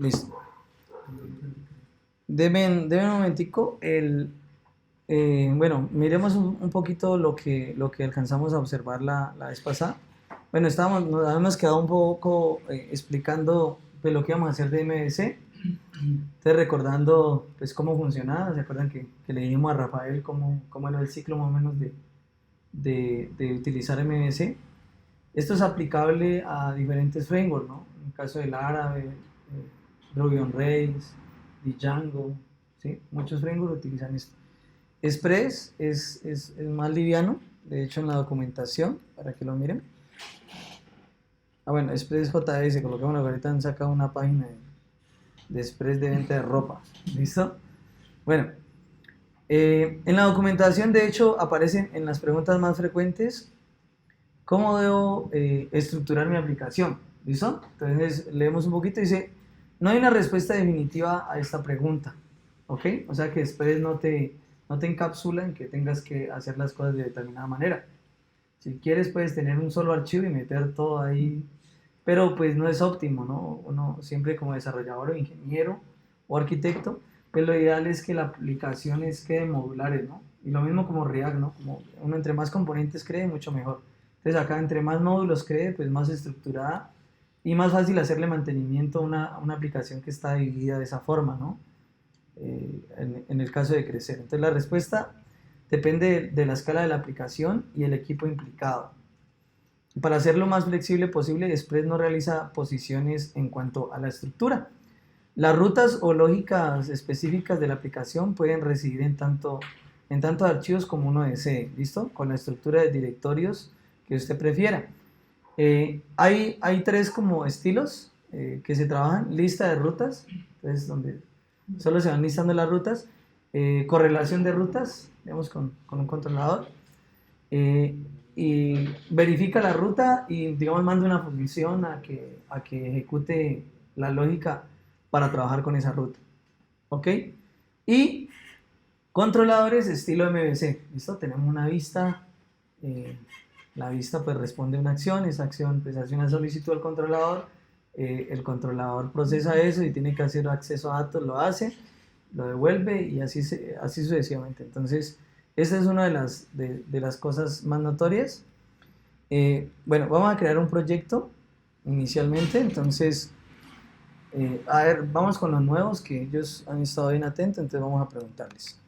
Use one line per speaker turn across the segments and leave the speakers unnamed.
Listo. Deben un momentico. Bueno, miremos un poquito lo que alcanzamos a observar la vez pasada. Bueno, nos habíamos quedado un poco explicando pues, lo que íbamos a hacer de MVC. Entonces, recordando pues, cómo funcionaba. ¿Se acuerdan que le dijimos a Rafael cómo era el ciclo más o menos de utilizar MVC? Esto es aplicable a diferentes frameworks, ¿no? En el caso del Laravel, Ruby on Rails, Django, ¿sí? Muchos frameworks utilizan esto. Express es más liviano, de hecho en la documentación, para que lo miren. Bueno, Express JS, colocamos ahorita, han sacado una página de Express de venta de ropa, ¿listo? Bueno, en la documentación de hecho aparecen en las preguntas más frecuentes cómo debo estructurar mi aplicación, ¿listo? Entonces leemos un poquito y dice, no hay una respuesta definitiva a esta pregunta, ¿ok? O sea que Express no te encapsula en que tengas que hacer las cosas de determinada manera. Si quieres puedes tener un solo archivo y meter todo ahí, pero pues no es óptimo, ¿no? Uno siempre como desarrollador o ingeniero o arquitecto, pues lo ideal es que las aplicaciones queden modulares, ¿no? Y lo mismo como React, ¿no? Como uno entre más componentes cree, mucho mejor. Entonces acá entre más módulos cree, pues más estructurada y más fácil hacerle mantenimiento a una aplicación que está dividida de esa forma, ¿no? En el caso de crecer. Entonces la respuesta depende de la escala de la aplicación y el equipo implicado. Para hacerlo más flexible posible, Express no realiza posiciones en cuanto a la estructura. Las rutas o lógicas específicas de la aplicación pueden residir en tanto archivos como uno desee, ¿listo? Con la estructura de directorios que usted prefiera. Hay tres como estilos que se trabajan: lista de rutas, entonces donde solo se van listando las rutas, correlación de rutas, digamos con un controlador, y verifica la ruta y digamos manda una función a que ejecute la lógica para trabajar con esa ruta, ¿ok? Y controladores estilo MVC, ¿listo? Tenemos una vista, la vista pues responde a una acción, esa acción pues hace una solicitud al controlador, el controlador procesa eso y tiene que hacer acceso a datos, lo hace, lo devuelve y así sucesivamente. Entonces, esa es una de las cosas más notorias. Bueno, vamos a crear un proyecto inicialmente, entonces, a ver, vamos con los nuevos que ellos han estado bien atentos, entonces vamos a preguntarles.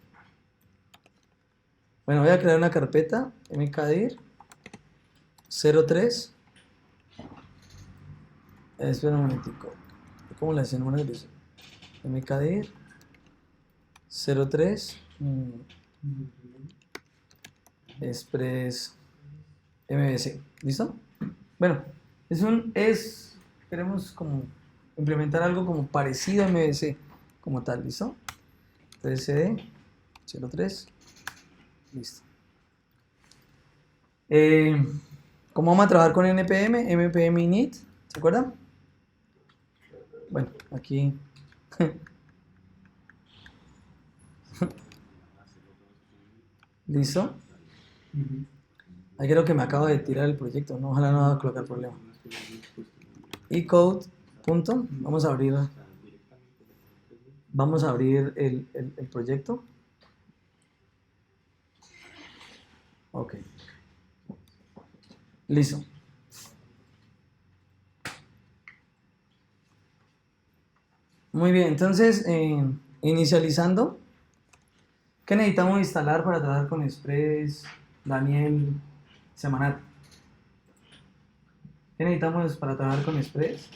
Bueno, voy a crear una carpeta mkdir 03. Espera un momentico. ¿Cómo le hacen una vez? mkdir 03 Express MVC. ¿Listo? Bueno, queremos como implementar algo como parecido a MVC como tal, ¿listo? Entonces cd 03. Listo. ¿Cómo vamos a trabajar con npm init? ¿Se acuerdan? Bueno, aquí listo. Ahí creo que me acabo de tirar el proyecto, no, ojalá no va a colocar problema. Y code punto, vamos a abrir el proyecto. Ok, listo. Muy bien, entonces inicializando, ¿qué necesitamos instalar para trabajar con Express, Daniel, Semanat? ¿Qué necesitamos para trabajar con Express?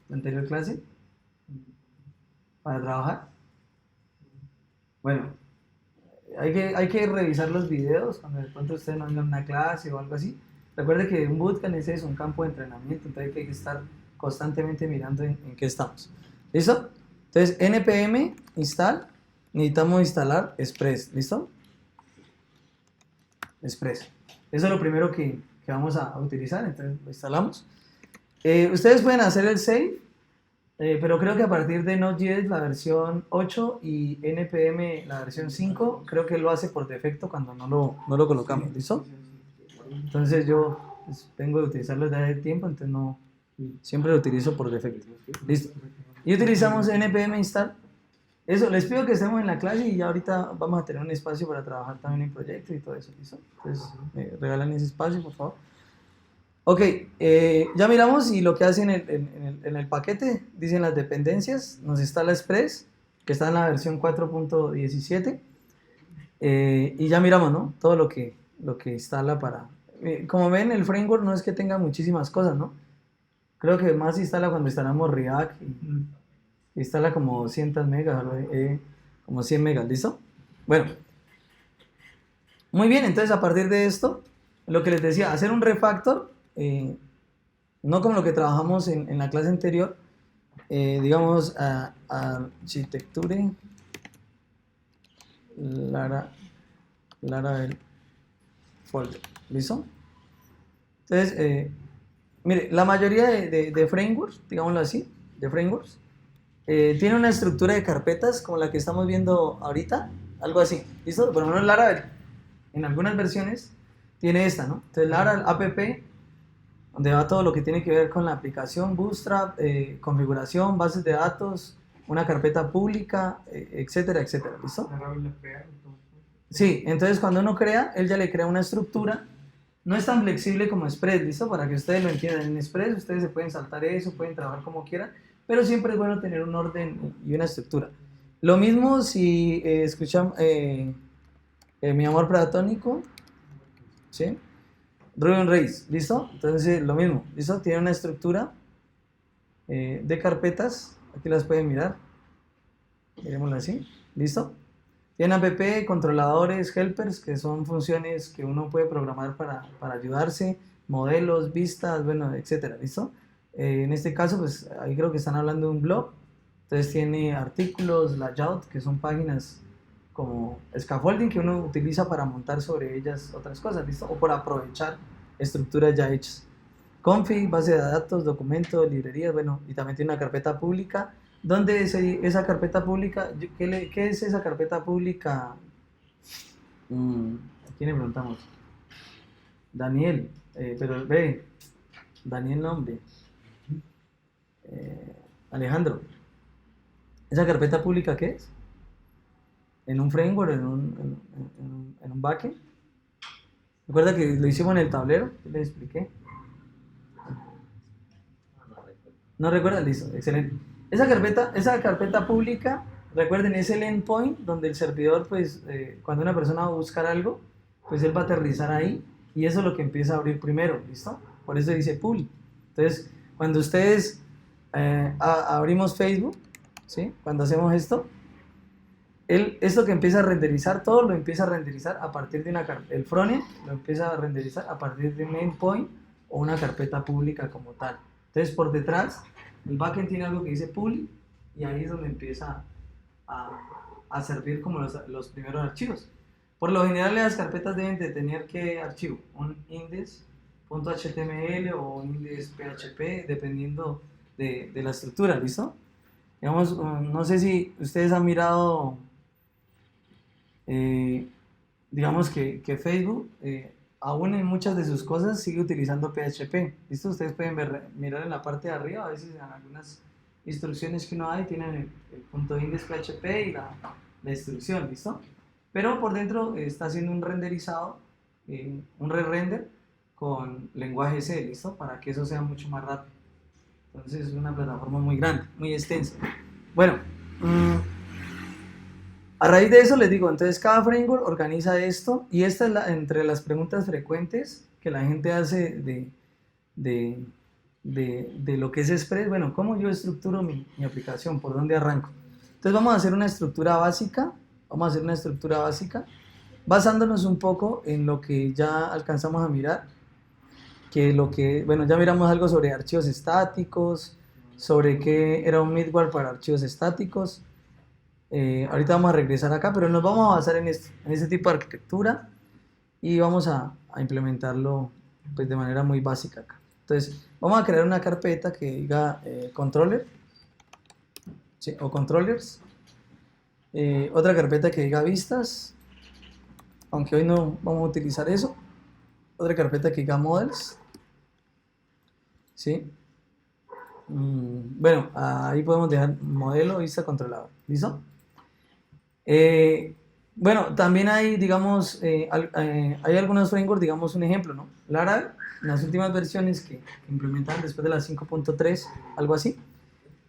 La anterior clase. Para trabajar. Bueno, hay que revisar los videos cuando de pronto ustedes no vengan a una clase o algo así. Recuerde que un bootcamp es un campo de entrenamiento, entonces hay que estar constantemente mirando en qué estamos. ¿Listo? Entonces, npm install, necesitamos instalar Express, ¿listo? Express. Eso es lo primero que vamos a utilizar, entonces lo instalamos. Ustedes pueden hacer el save, pero creo que a partir de Node.js la versión 8 y npm la versión 5, creo que lo hace por defecto cuando no lo colocamos, ¿listo? Entonces yo pues, vengo de utilizarlo desde hace tiempo, entonces no, siempre lo utilizo por defecto. Listo. Y utilizamos npm install. Eso, les pido que estemos en la clase y ya ahorita vamos a tener un espacio para trabajar también en proyectos y todo eso, ¿listo? Entonces, regalan ese espacio, por favor. Ok, ya miramos y lo que hace en el paquete, dicen las dependencias, nos instala Express, que está en la versión 4.17, y ya miramos, ¿no? Todo lo que instala para... como ven, el framework no es que tenga muchísimas cosas, ¿no? Creo que más instala cuando instalamos React, y instala como 200 megas, como 100 megas, ¿listo? Bueno, muy bien, entonces a partir de esto, lo que les decía, hacer un refactor, no como lo que trabajamos en la clase anterior, digamos, architecture, Laravel folder, ¿listo? Entonces, mire, la mayoría de frameworks, digámoslo así, de frameworks, tiene una estructura de carpetas como la que estamos viendo ahorita, algo así, ¿listo? Por ejemplo, Laravel, en algunas versiones, tiene esta, ¿no? Entonces, Laravel app, donde va todo lo que tiene que ver con la aplicación, Bootstrap, configuración, bases de datos, una carpeta pública, etcétera, etcétera, ¿listo? Sí, entonces cuando uno crea, él ya le crea una estructura. No es tan flexible como Express, ¿listo? Para que ustedes lo entiendan. En Express ustedes se pueden saltar eso, pueden trabajar como quieran, pero siempre es bueno tener un orden y una estructura. Lo mismo si escuchan Mi amor platónico, ¿sí? Ruby on Rails, ¿listo? Entonces lo mismo, ¿listo? Tiene una estructura de carpetas, aquí las pueden mirar, miremoslo así, ¿listo? Tiene app, controladores, helpers, que son funciones que uno puede programar para ayudarse, modelos, vistas, bueno, etcétera, ¿listo? En este caso, pues ahí creo que están hablando de un blog, entonces tiene artículos, layout, que son páginas como scaffolding que uno utiliza para montar sobre ellas otras cosas, ¿listo? O por aprovechar estructuras ya hechas. Config, base de datos, documentos, librerías, bueno, y también tiene una carpeta pública. ¿Dónde es esa carpeta pública? ¿Qué es esa carpeta pública? ¿A quién le preguntamos? Daniel, pero ve, Daniel nombre. Alejandro, ¿esa carpeta pública qué es? ¿En un framework, en un backend? ¿Recuerda que lo hicimos en el tablero? ¿Qué les expliqué? ¿No recuerdan? Listo, excelente. Esa carpeta pública, recuerden, es el endpoint donde el servidor, pues, cuando una persona va a buscar algo, pues él va a aterrizar ahí y eso es lo que empieza a abrir primero, ¿listo? Por eso dice pool. Entonces, cuando ustedes abrimos Facebook, ¿sí? Cuando hacemos esto, esto que empieza a renderizar, todo lo empieza a renderizar a partir de una carpeta. El frontend lo empieza a renderizar a partir de un endpoint o una carpeta pública como tal. Entonces, por detrás, el backend tiene algo que dice pool y ahí es donde empieza a servir como los primeros archivos. Por lo general, las carpetas deben de tener ¿qué archivo? Un index.html o un index.php, dependiendo de la estructura, ¿listo? Digamos, no sé si ustedes han mirado, digamos que Facebook, aún en muchas de sus cosas sigue utilizando PHP. ¿Listo? Ustedes pueden mirar en la parte de arriba, a veces en algunas instrucciones que uno hay tienen el punto index PHP y la instrucción, ¿listo? Pero por dentro está haciendo un renderizado, un re-render con lenguaje C, ¿listo? Para que eso sea mucho más rápido. Entonces es una plataforma muy grande, muy extensa. Bueno, a raíz de eso les digo, entonces cada framework organiza esto y esta es entre las preguntas frecuentes que la gente hace de lo que es Express. Bueno, ¿cómo yo estructuro mi aplicación? ¿Por dónde arranco? Entonces vamos a hacer una estructura básica, basándonos un poco en lo que ya alcanzamos a mirar, bueno, ya miramos algo sobre archivos estáticos, sobre qué era un middleware para archivos estáticos. Ahorita vamos a regresar acá, pero nos vamos a basar en este tipo de arquitectura y vamos a implementarlo pues, de manera muy básica acá. Entonces, vamos a crear una carpeta que diga controller, ¿sí? O controllers. Otra carpeta que diga vistas, aunque hoy no vamos a utilizar eso. Otra carpeta que diga models, ¿sí? Bueno, ahí podemos dejar modelo vista controlador. ¿Listo? Bueno, también hay, digamos, hay algunos frameworks, digamos un ejemplo, ¿no? Laravel, en las últimas versiones que implementan después de la 5.3, algo así,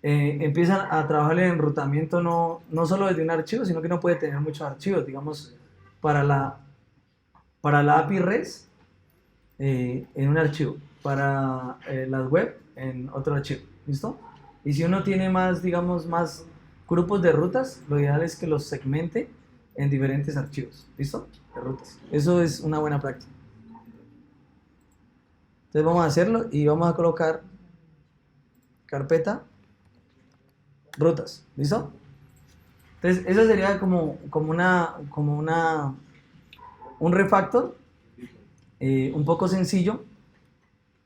empiezan a trabajar el enrutamiento no solo desde un archivo, sino que no puede tener muchos archivos, digamos, para la API REST en un archivo, para las web en otro archivo, ¿listo? Y si uno tiene más, digamos, más grupos de rutas, lo ideal es que los segmente en diferentes archivos, ¿listo? De rutas. Eso es una buena práctica. Entonces vamos a hacerlo y vamos a colocar carpeta rutas, ¿listo? Entonces eso sería un refactor un poco sencillo.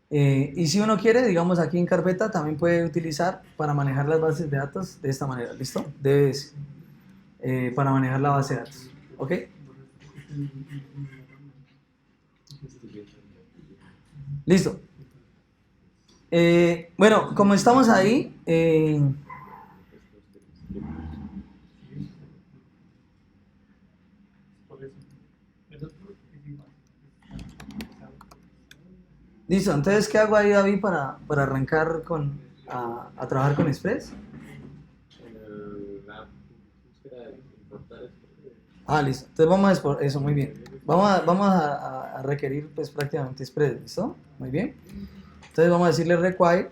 Y si uno quiere, digamos aquí en carpeta, también puede utilizar para manejar las bases de datos de esta manera, ¿listo? DBS, para manejar la base de datos, ¿ok? Listo. Bueno, como estamos ahí, listo, entonces, ¿qué hago ahí, David, para arrancar a trabajar con Express? Listo. Entonces vamos a exportar eso, muy bien. Vamos a requerir pues prácticamente Express, ¿listo? Muy bien. Entonces vamos a decirle require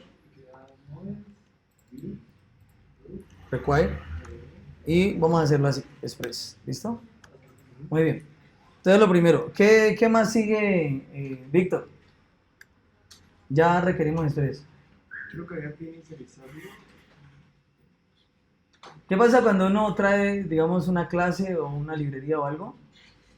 y vamos a hacerlo así, Express, ¿listo? Muy bien. Entonces lo primero, ¿qué más sigue, Víctor? Ya requerimos Express.
Creo que había que inicializarlo.
¿Qué pasa cuando uno trae, digamos, una clase o una librería o algo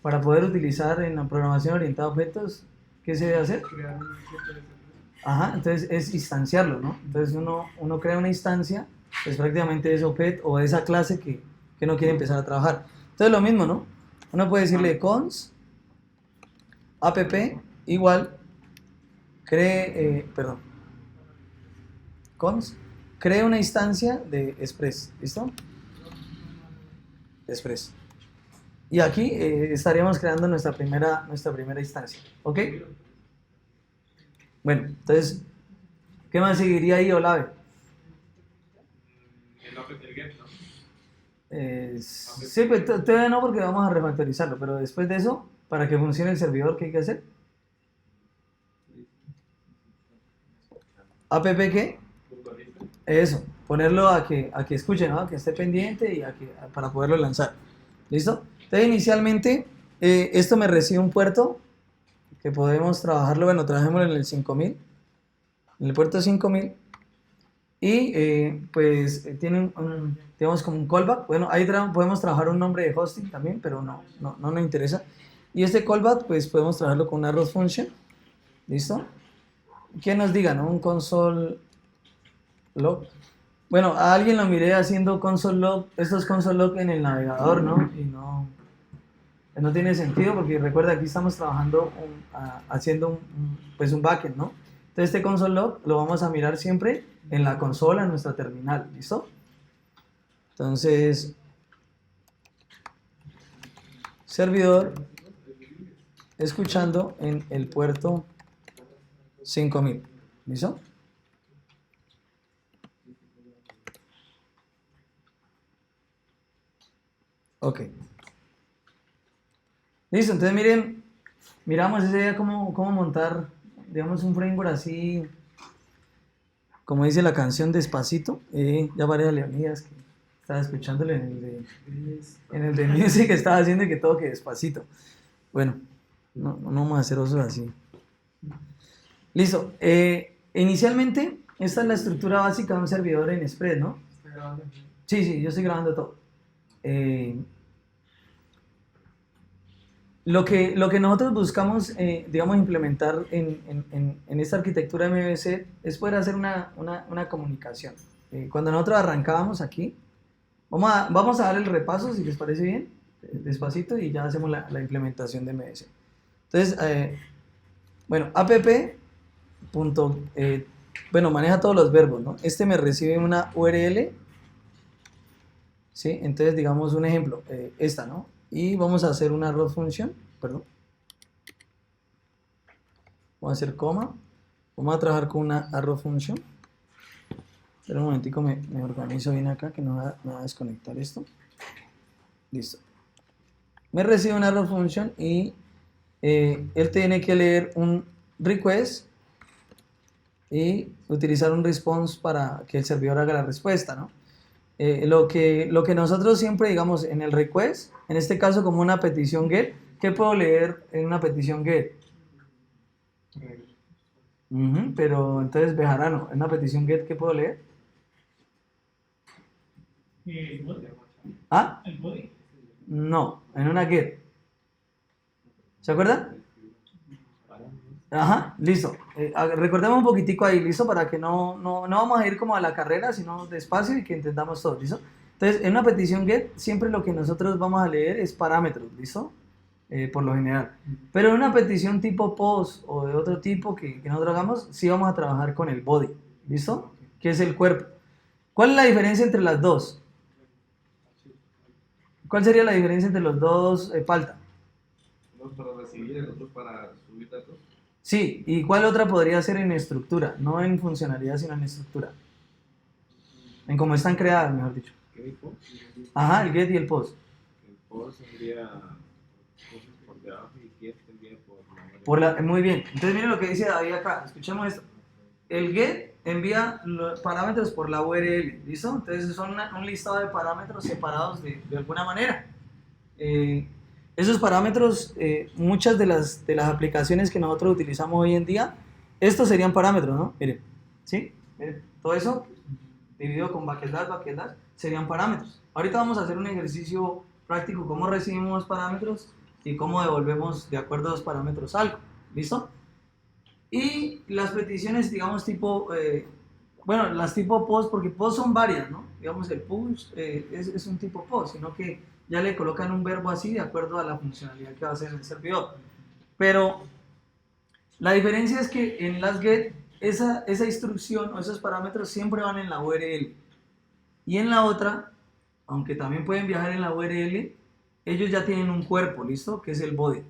para poder utilizar en la programación orientada a objetos? ¿Qué se debe hacer?
Crear un objeto de esa clase.
Ajá, entonces es instanciarlo, ¿no? Entonces uno crea una instancia, es prácticamente ese objeto o esa clase que uno quiere empezar a trabajar. Entonces lo mismo, ¿no? Uno puede decirle cons app igual cons cree una instancia de Express, ¿listo? Express. Y aquí estaríamos creando nuestra primera instancia, ¿ok? Bueno, entonces, ¿qué más seguiría ahí, Olave?
El app del get, ¿no?
Sí, pues todavía no porque vamos a refactorizarlo, pero después de eso, para que funcione el servidor, ¿qué hay que hacer? ¿App qué? Eso, ponerlo a que escuche, ¿no? A que esté pendiente y para poderlo lanzar. ¿Listo? Entonces, inicialmente, esto me recibe un puerto que podemos trabajarlo, bueno, trabajémoslo en el 5000, en el puerto 5000. Y pues tenemos como un callback. Bueno, ahí podemos trabajar un nombre de hosting también, pero no nos interesa. Y este callback, pues podemos trabajarlo con una root function. ¿Listo? Que nos diga, ¿no? Un console log. Bueno, a alguien lo miré haciendo console log, estos console log en el navegador, ¿no? Y no tiene sentido porque recuerda, aquí estamos trabajando haciendo pues un backend, ¿no? Entonces este console log lo vamos a mirar siempre en la consola, en nuestra terminal, ¿listo? Entonces, servidor escuchando en el puerto 5000, ¿listo? Ok. Listo, entonces miramos ese día cómo montar, digamos, un framework así, como dice la canción Despacito. Ya varias Leonidas que estaba escuchándole en el de Music que estaba haciendo que toque despacito. Bueno, no vamos a hacer uso así. Listo. Inicialmente, esta es la estructura básica de un servidor en Express, ¿no?
¿Está grabando?
Sí, yo estoy grabando todo. Lo que nosotros buscamos, digamos, implementar en esta arquitectura MVC es poder hacer una comunicación. Cuando nosotros arrancábamos aquí, vamos a dar el repaso, si les parece bien, despacito, y ya hacemos la implementación de MVC. Entonces, bueno, app.get bueno, maneja todos los verbos, ¿no? Este me recibe una URL, ¿sí? Entonces, digamos un ejemplo, esta, ¿no? Y vamos a hacer una arrow function, perdón. Vamos a hacer coma. Vamos a trabajar con una arrow function. Espera un momentico, me organizo bien acá, que no me va a desconectar esto. Listo. Me recibe una arrow function y él tiene que leer un request y utilizar un response para que el servidor haga la respuesta, ¿no? Lo que nosotros siempre digamos en el request, en este caso como una petición get, ¿qué puedo leer en una petición get? Pero entonces Bejarano, en una petición get, ¿qué puedo leer?
El body.
¿Ah?
El body.
No, en una get. ¿Se acuerdan? Ajá, listo. Recordemos un poquitico ahí, listo, para que no vamos a ir como a la carrera, sino despacio y que entendamos todo, ¿listo? Entonces, en una petición get, siempre lo que nosotros vamos a leer es parámetros, ¿listo? Por lo general. Pero en una petición tipo post o de otro tipo que nosotros hagamos, sí vamos a trabajar con el body, ¿listo? Que es el cuerpo. ¿Cuál es la diferencia entre las dos? ¿Cuál sería la diferencia entre los dos, Palta?
Uno para recibir, el otro para subir datos.
Sí, ¿y cuál otra podría ser en estructura? No en funcionalidad, sino en estructura. En cómo están creadas, mejor dicho.
¿Qué dijo?
Ajá, el get y el post.
El post tendría cosas por debajo y get tendría por la
Muy bien. Entonces miren lo que dice David acá. Escuchemos esto. El get envía los parámetros por la URL. ¿Listo? Entonces son un listado de parámetros separados de alguna manera. Esos parámetros, muchas de las aplicaciones que nosotros utilizamos hoy en día, estos serían parámetros, ¿no? Miren, ¿sí? Miren, todo eso dividido con bucket dash, serían parámetros. Ahorita vamos a hacer un ejercicio práctico, cómo recibimos parámetros y cómo devolvemos de acuerdo a los parámetros algo, ¿listo? Y las peticiones, digamos, tipo, bueno, las tipo post, porque post son varias, ¿no? Digamos, el push es un tipo post, sino que ya le colocan un verbo así de acuerdo a la funcionalidad que va a hacer el servidor. Pero la diferencia es que en las get, esa instrucción o esos parámetros siempre van en la URL. Y en la otra, aunque también pueden viajar en la URL, ellos ya tienen un cuerpo, ¿listo? Que es el body.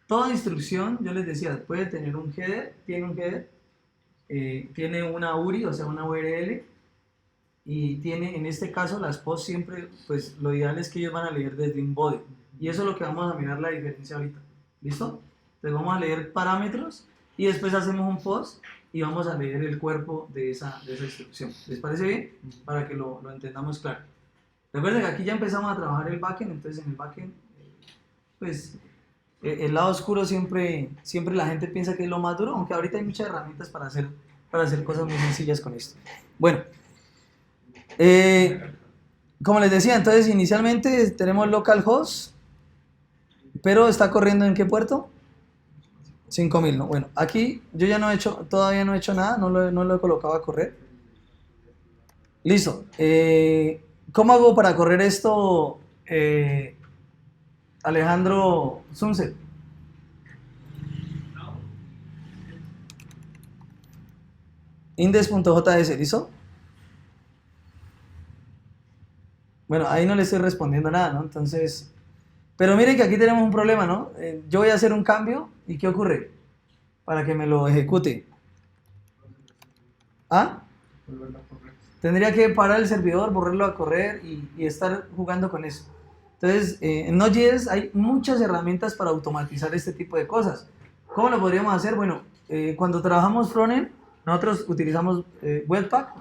Toda instrucción, yo les decía, puede tener un header, tiene una URI, o sea, una URL, y tiene, en este caso, las posts siempre, pues lo ideal es que ellos van a leer desde un body. Y eso es lo que vamos a mirar la diferencia ahorita. ¿Listo? Entonces vamos a leer parámetros y después hacemos un post y vamos a leer el cuerpo de esa instrucción. ¿Les parece bien? Para que lo entendamos claro. Recuerden que aquí ya empezamos a trabajar el backend, entonces en el backend, pues el lado oscuro siempre la gente piensa que es lo más duro, aunque ahorita hay muchas herramientas para hacer cosas muy sencillas con esto. Bueno, como les decía, entonces inicialmente tenemos localhost, pero está corriendo ¿en qué puerto? 5000, ¿no? Bueno, aquí yo ya todavía no he hecho nada, no lo he colocado a correr. Listo. ¿Cómo hago para correr esto, Alejandro Sunset? Index.js, ¿listo? Bueno, ahí no le estoy respondiendo nada, ¿no? Entonces, pero miren que aquí tenemos un problema, ¿no? Yo voy a hacer un cambio y ¿qué ocurre? Para que me lo ejecute. ¿Ah? Tendría que parar el servidor, borrarlo a correr y estar jugando con eso. Entonces, en Node.js hay muchas herramientas para automatizar este tipo de cosas. ¿Cómo lo podríamos hacer? Bueno, cuando trabajamos frontend, nosotros utilizamos Webpack.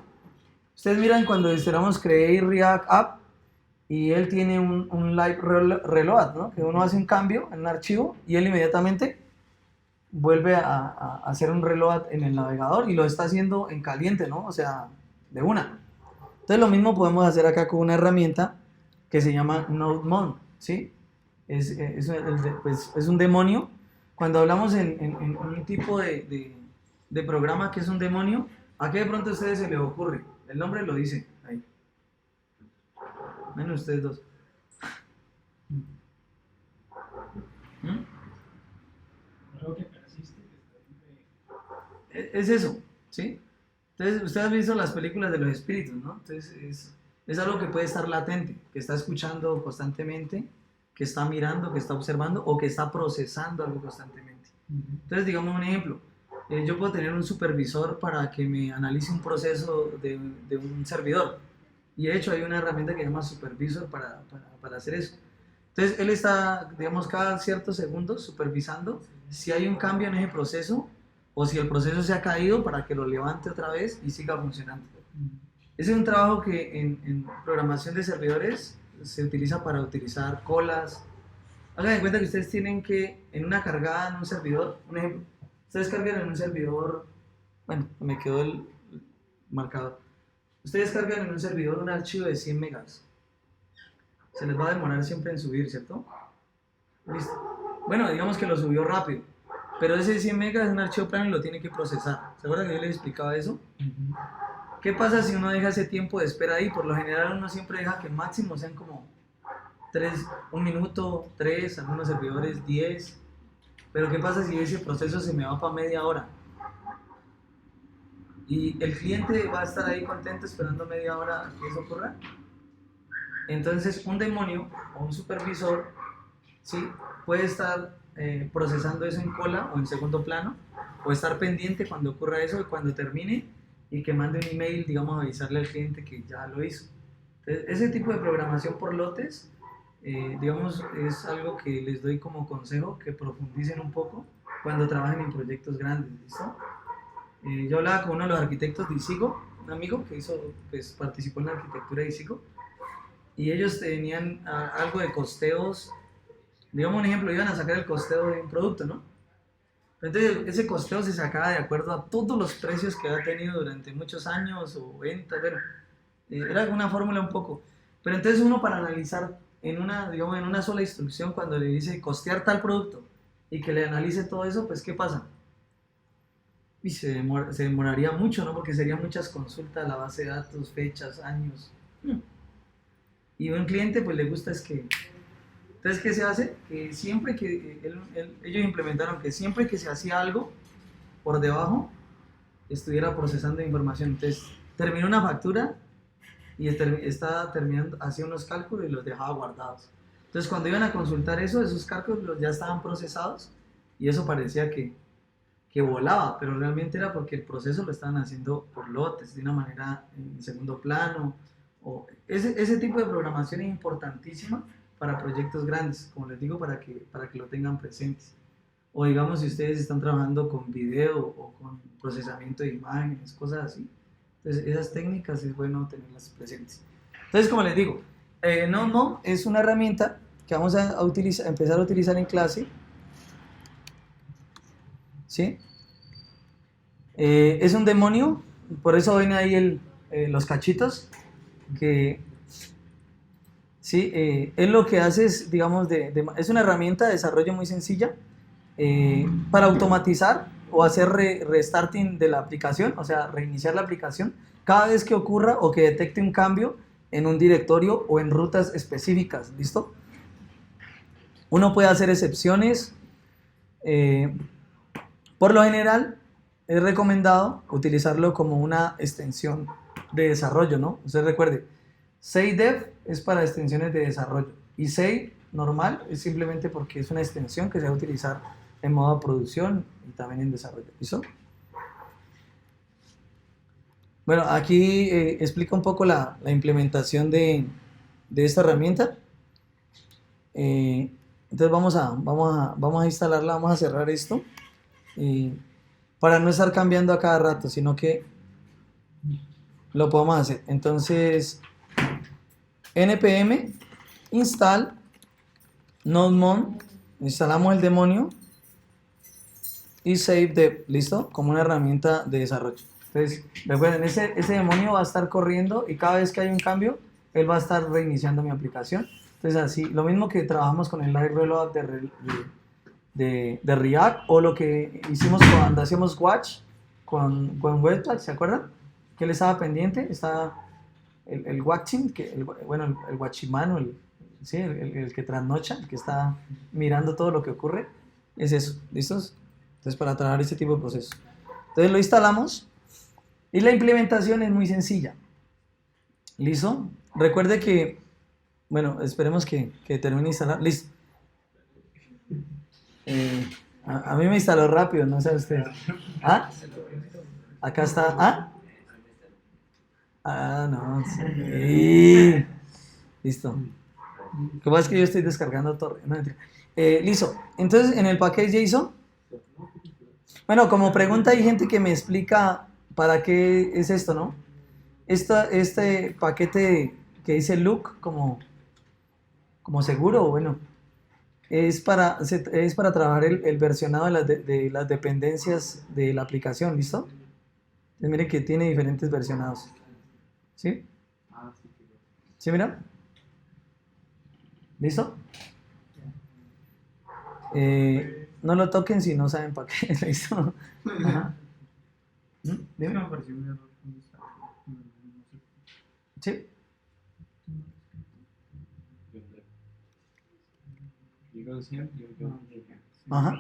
Ustedes miran cuando instalamos Create React App y él tiene un live reload, ¿no? Que uno hace un cambio en un archivo y él inmediatamente vuelve a hacer un reload en el navegador y lo está haciendo en caliente, ¿no? O sea, de una. Entonces lo mismo podemos hacer acá con una herramienta que se llama NodeMon, ¿sí? Pues, es un demonio. Cuando hablamos en un tipo de programa que es un demonio, ¿a qué de pronto a ustedes se les ocurre? El nombre lo dice ahí. Menos ustedes dos. ¿Mm?
Algo que persiste, que está
Es eso, ¿sí? Entonces, usted ha visto las películas de los espíritus, ¿no? Entonces, es algo que puede estar latente, que está escuchando constantemente, que está mirando, que está observando o que está procesando algo constantemente. Entonces, digamos un ejemplo. Yo puedo tener un supervisor para que me analice un proceso de un servidor. Y de hecho hay una herramienta que se llama Supervisor para hacer eso. Entonces, él está, digamos, cada ciertos segundos supervisando si hay un cambio en ese proceso o si el proceso se ha caído para que lo levante otra vez y siga funcionando. Ese es un trabajo que en programación de servidores se utiliza para utilizar colas. Hagan en cuenta que ustedes tienen que, en una cargada en un servidor, un ejemplo, ustedes cargan en un servidor, bueno, me quedó el marcador. Ustedes cargan en un servidor un archivo de 100 megas. Se les va a demorar siempre en subir, ¿cierto? Listo. Bueno, digamos que lo subió rápido, pero ese 100 megas es un archivo plano y lo tiene que procesar. ¿Se acuerdan que yo les explicaba eso? ¿Qué pasa si uno deja ese tiempo de espera ahí? Por lo general uno siempre deja que máximo sean como 1 minuto, 3, algunos servidores 10. Pero ¿qué pasa si ese proceso se me va para media hora? Y el cliente va a estar ahí contento esperando media hora a que eso ocurra. Entonces un demonio o un supervisor, ¿sí?, puede estar procesando eso en cola o en segundo plano, o estar pendiente cuando ocurra eso y cuando termine y que mande un email, digamos, a avisarle al cliente que ya lo hizo. Entonces, ese tipo de programación por lotes, digamos, es algo que les doy como consejo, que profundicen un poco cuando trabajen en proyectos grandes, ¿listo? Yo hablaba con uno de los arquitectos de ISIGO, un amigo que pues, participó en la arquitectura de ISIGO, y ellos tenían algo de costeos. Digamos un ejemplo, iban a sacar el costeo de un producto, ¿no? Entonces ese costeo se sacaba de acuerdo a todos los precios que había tenido durante muchos años o ventas, bueno, era una fórmula un poco. Pero entonces uno, para analizar digamos, en una sola instrucción, cuando le dice costear tal producto y que le analice todo eso, pues ¿qué pasa? Y se demoraría mucho, ¿no? Porque serían muchas consultas, la base de datos, fechas, años. Y a un cliente pues le gusta es que... Entonces, ¿qué se hace? Que siempre que ellos implementaron que siempre que se hacía algo por debajo, estuviera procesando información. Entonces, terminó una factura y estaba terminando, hacía unos cálculos y los dejaba guardados. Entonces, cuando iban a consultar eso, esos cálculos ya estaban procesados y eso parecía que volaba, pero realmente era porque el proceso lo estaban haciendo por lotes, de una manera en segundo plano. Ese tipo de programación es importantísima para proyectos grandes, como les digo, para que lo tengan presentes. O digamos, si ustedes están trabajando con video o con procesamiento de imágenes, cosas así. Entonces, esas técnicas es bueno tenerlas presentes. Entonces, como les digo, no es una herramienta que vamos a empezar a utilizar en clase. ¿Sí? Es un demonio, por eso ven ahí los cachitos, que... Sí, él lo que hace es, digamos, es una herramienta de desarrollo muy sencilla para automatizar o hacer restarting de la aplicación, o sea, reiniciar la aplicación cada vez que ocurra o que detecte un cambio en un directorio o en rutas específicas, ¿listo? Uno puede hacer excepciones. Por lo general, es recomendado utilizarlo como una extensión de desarrollo, ¿no? Usted recuerde, SaveDev es para extensiones de desarrollo y Save normal es simplemente porque es una extensión que se va a utilizar en modo producción y también en desarrollo. ¿Listo? Bueno, aquí explica un poco la implementación de esta herramienta. Entonces vamos a instalarla, vamos a cerrar esto para no estar cambiando a cada rato, sino que lo podemos hacer. Entonces npm install nodemon, instalamos el demonio y SaveDev, ¿listo? Como una herramienta de desarrollo. Entonces, recuerden, ese demonio va a estar corriendo y cada vez que hay un cambio, él va a estar reiniciando mi aplicación. Entonces, así, lo mismo que trabajamos con el live reload de React, o lo que hicimos cuando hacíamos watch con Webpack, ¿se acuerdan? Que él estaba pendiente, estaba el watching, el watchman, el que trasnocha, el que está mirando todo lo que ocurre, es eso, ¿listos? Entonces, para trabajar este tipo de procesos. Entonces lo instalamos Y la implementación es muy sencilla. ¿Listo? Recuerde que, bueno, esperemos que termine de instalar. Listo. A mí me instaló rápido, no sé usted. ¿Ah? Acá está. ¿Ah? Ah, no. Sí. Listo. Lo que pasa es que yo estoy descargando Torre. No, mentira. Listo. Entonces, en el package JSON, bueno, como pregunta hay gente que me explica para qué es esto, ¿no? Este paquete que dice look como seguro, bueno, es para trabajar el versionado de las dependencias de la aplicación, ¿listo? Entonces, miren que tiene diferentes versionados. ¿Sí? ¿Sí, mira? ¿Listo? No lo toquen si no saben para qué. ¿Listo? Ajá. Dime.
Me pareció un error. ¿Dónde está?
Sí. Ajá.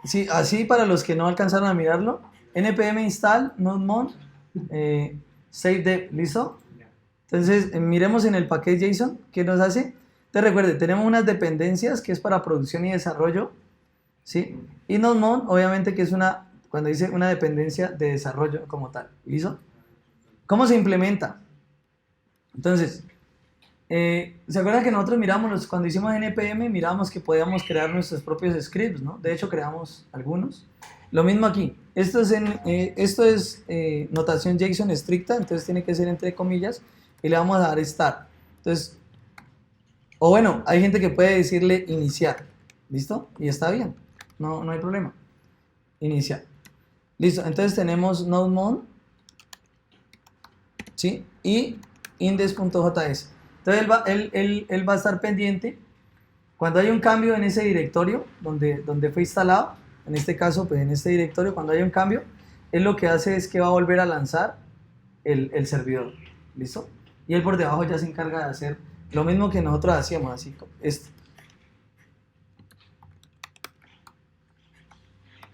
Sí, así para los que no alcanzaron a mirarlo, npm install nodemon save dev, ¿listo? Entonces miremos en el package JSON qué nos hace. Entonces recuerde, tenemos unas dependencias que es para producción y desarrollo, ¿sí? Y nodemon obviamente que es cuando dice una dependencia de desarrollo como tal, ¿listo? ¿Cómo se implementa? Entonces, ¿se acuerdan que nosotros cuando hicimos npm, miramos que podíamos crear nuestros propios scripts, ¿no? De hecho, creamos algunos. Lo mismo aquí. Esto es notación JSON estricta, entonces tiene que ser entre comillas, y le vamos a dar start. Entonces, o bueno, hay gente que puede decirle iniciar, ¿listo? Y está bien, no hay problema. Iniciar. Listo, entonces tenemos nodemon, ¿sí? Y index.js. Entonces él va a estar pendiente cuando hay un cambio en ese directorio donde fue instalado, en este caso, pues en este directorio, cuando hay un cambio, él lo que hace es que va a volver a lanzar el servidor, ¿listo? Y él por debajo ya se encarga de hacer lo mismo que nosotros hacíamos, así como esto.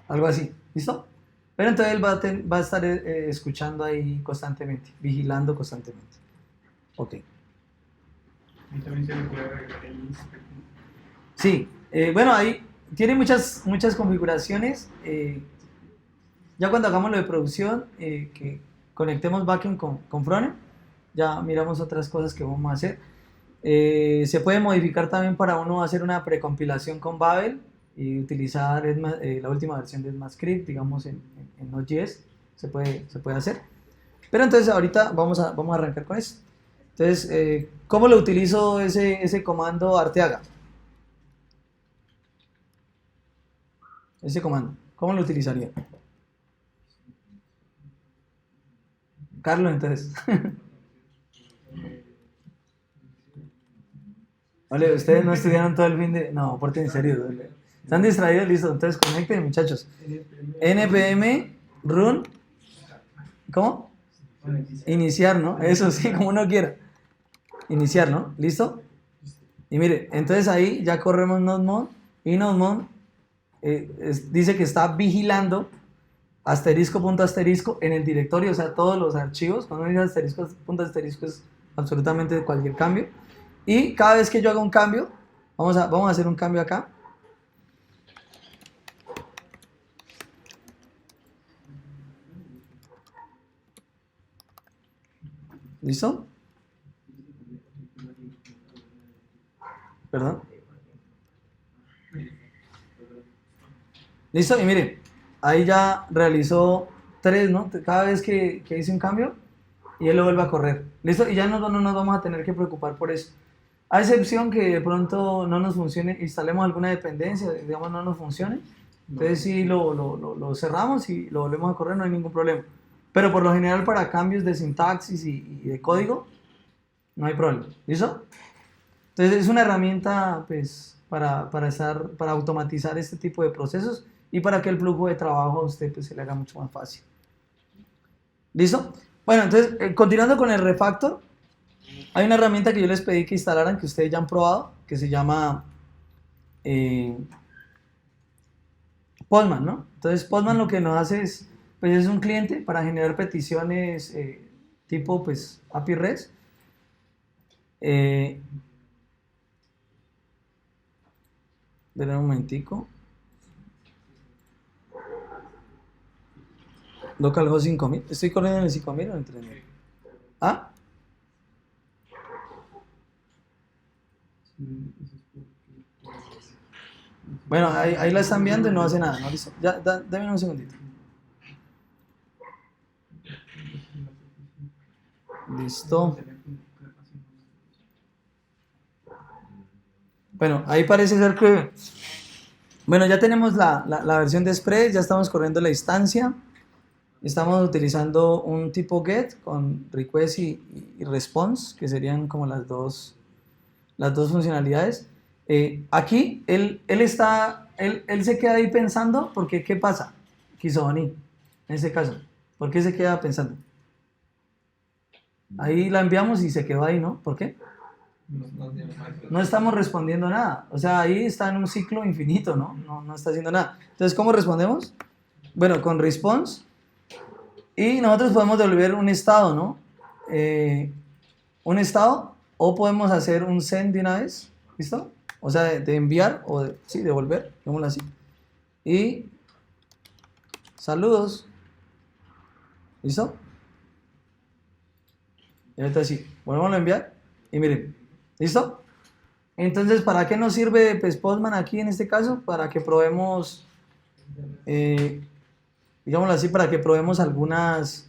Algo así, ¿listo? Pero entonces él va a estar escuchando ahí constantemente, vigilando constantemente. Ok.
Y también se le puede agregar el inspect.
Sí, bueno, ahí tiene muchas configuraciones. Ya cuando hagamos lo de producción, que conectemos backend con frontend, ya miramos otras cosas que vamos a hacer. Se puede modificar también para uno hacer una precompilación con Babel y utilizar la última versión de ECMAScript, digamos en Node.js, se puede hacer. Pero entonces ahorita vamos a arrancar con eso. Entonces, ¿cómo lo utilizo ese comando Arteaga? Ese comando, ¿cómo lo utilizaría? Carlos, entonces. Vale, ustedes no estudiaron todo el fin de... No, porten en serio. ¿Vale? Están distraídos, listo. Entonces conecten, muchachos. npm run. ¿Cómo? Iniciar, ¿no? Eso sí, como uno quiera. Iniciar, ¿no? ¿Listo? Y mire, entonces ahí ya corremos nodemon y nodemon dice que está vigilando asterisco punto asterisco en el directorio, o sea, todos los archivos. Cuando uno dice asterisco punto asterisco es absolutamente cualquier cambio. Y cada vez que yo haga un cambio, vamos a hacer un cambio acá. ¿Listo? Perdón. ¿Listo? Y miren, ahí ya realizó 3, ¿no? Cada vez que hice un cambio y él lo vuelve a correr. ¿Listo? Y ya no nos vamos a tener que preocupar por eso. A excepción que de pronto no nos funcione, instalemos alguna dependencia, digamos no nos funcione, entonces sí lo cerramos y lo volvemos a correr, no hay ningún problema. Pero por lo general para cambios de sintaxis y de código, no hay problema. ¿Listo? Entonces es una herramienta pues, para automatizar este tipo de procesos y para que el flujo de trabajo a usted pues, se le haga mucho más fácil. ¿Listo? Bueno, entonces continuando con el refactor, hay una herramienta que yo les pedí que instalaran, que ustedes ya han probado, que se llama Postman, ¿no? Entonces Postman lo que nos hace es, pues es un cliente para generar peticiones tipo pues API REST. Espera un momentico. Localhost 5000. ¿Estoy corriendo en el 5000 o en el 3000? ¿Ah? Bueno, ahí la están viendo y no hace nada, ¿no? Listo. Ya, dame un segundito. Listo. Bueno, ahí parece ser que... Bueno, ya tenemos la versión de Express, ya estamos corriendo la instancia. Estamos utilizando un tipo GET con request y response, que serían como las dos funcionalidades. Aquí él se queda ahí pensando, porque ¿qué pasa? Kizobani, en este caso, ¿por qué se queda pensando? Ahí la enviamos y se quedó ahí, ¿no? ¿Por qué? No estamos respondiendo nada. O sea, ahí está en un ciclo infinito, ¿no? No está haciendo nada. Entonces, ¿cómo respondemos? Bueno, con response. Y nosotros podemos devolver un estado, ¿no? Un estado, o podemos hacer un send de una vez, ¿listo? O sea, de enviar o sí, devolver, digámoslo así. Y saludos, ¿listo? Y ahorita sí, volvemos a enviar y miren, ¿listo? Entonces, ¿para qué nos sirve pues, Postman aquí en este caso? Para que probemos, digámoslo así, para que probemos algunas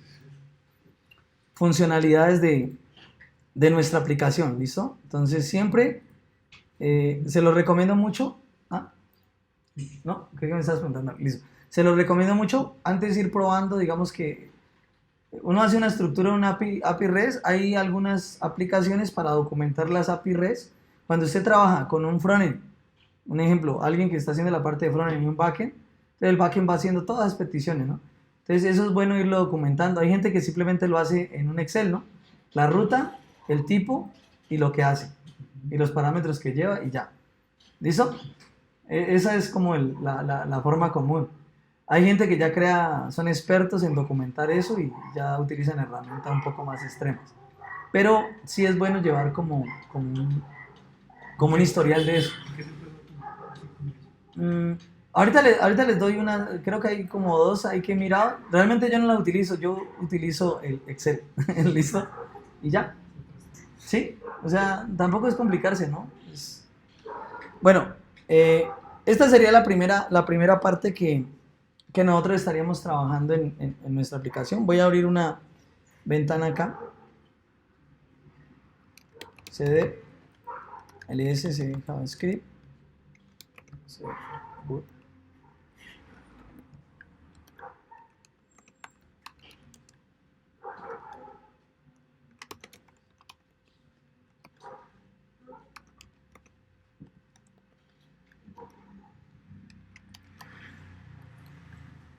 funcionalidades de nuestra aplicación, ¿listo? Entonces, siempre se lo recomiendo mucho. ¿Ah? ¿No? ¿Qué me estás preguntando? Listo. Se lo recomiendo mucho antes de ir probando, digamos que uno hace una estructura de una API REST, hay algunas aplicaciones para documentar las API REST. Cuando usted trabaja con un frontend, un ejemplo, alguien que está haciendo la parte de frontend y un backend, entonces el backend va haciendo todas las peticiones, ¿no? Entonces eso es bueno irlo documentando. Hay gente que simplemente lo hace en un Excel, ¿no? La ruta, el tipo y lo que hace. Y los parámetros que lleva y ya. ¿Listo? Esa es como la forma común. Hay gente que ya son expertos en documentar eso y ya utilizan herramientas un poco más extremas. Pero sí es bueno llevar como un historial de eso. Ahorita les doy creo que hay como dos ahí que he mirado. Realmente yo no las utilizo, yo utilizo el Excel. ¿Listo? Y ya. ¿Sí? O sea, tampoco es complicarse, ¿no? Bueno, esta sería la primera parte que nosotros estaríamos trabajando en nuestra aplicación. Voy a abrir una ventana acá. cd ls cd javascript boot.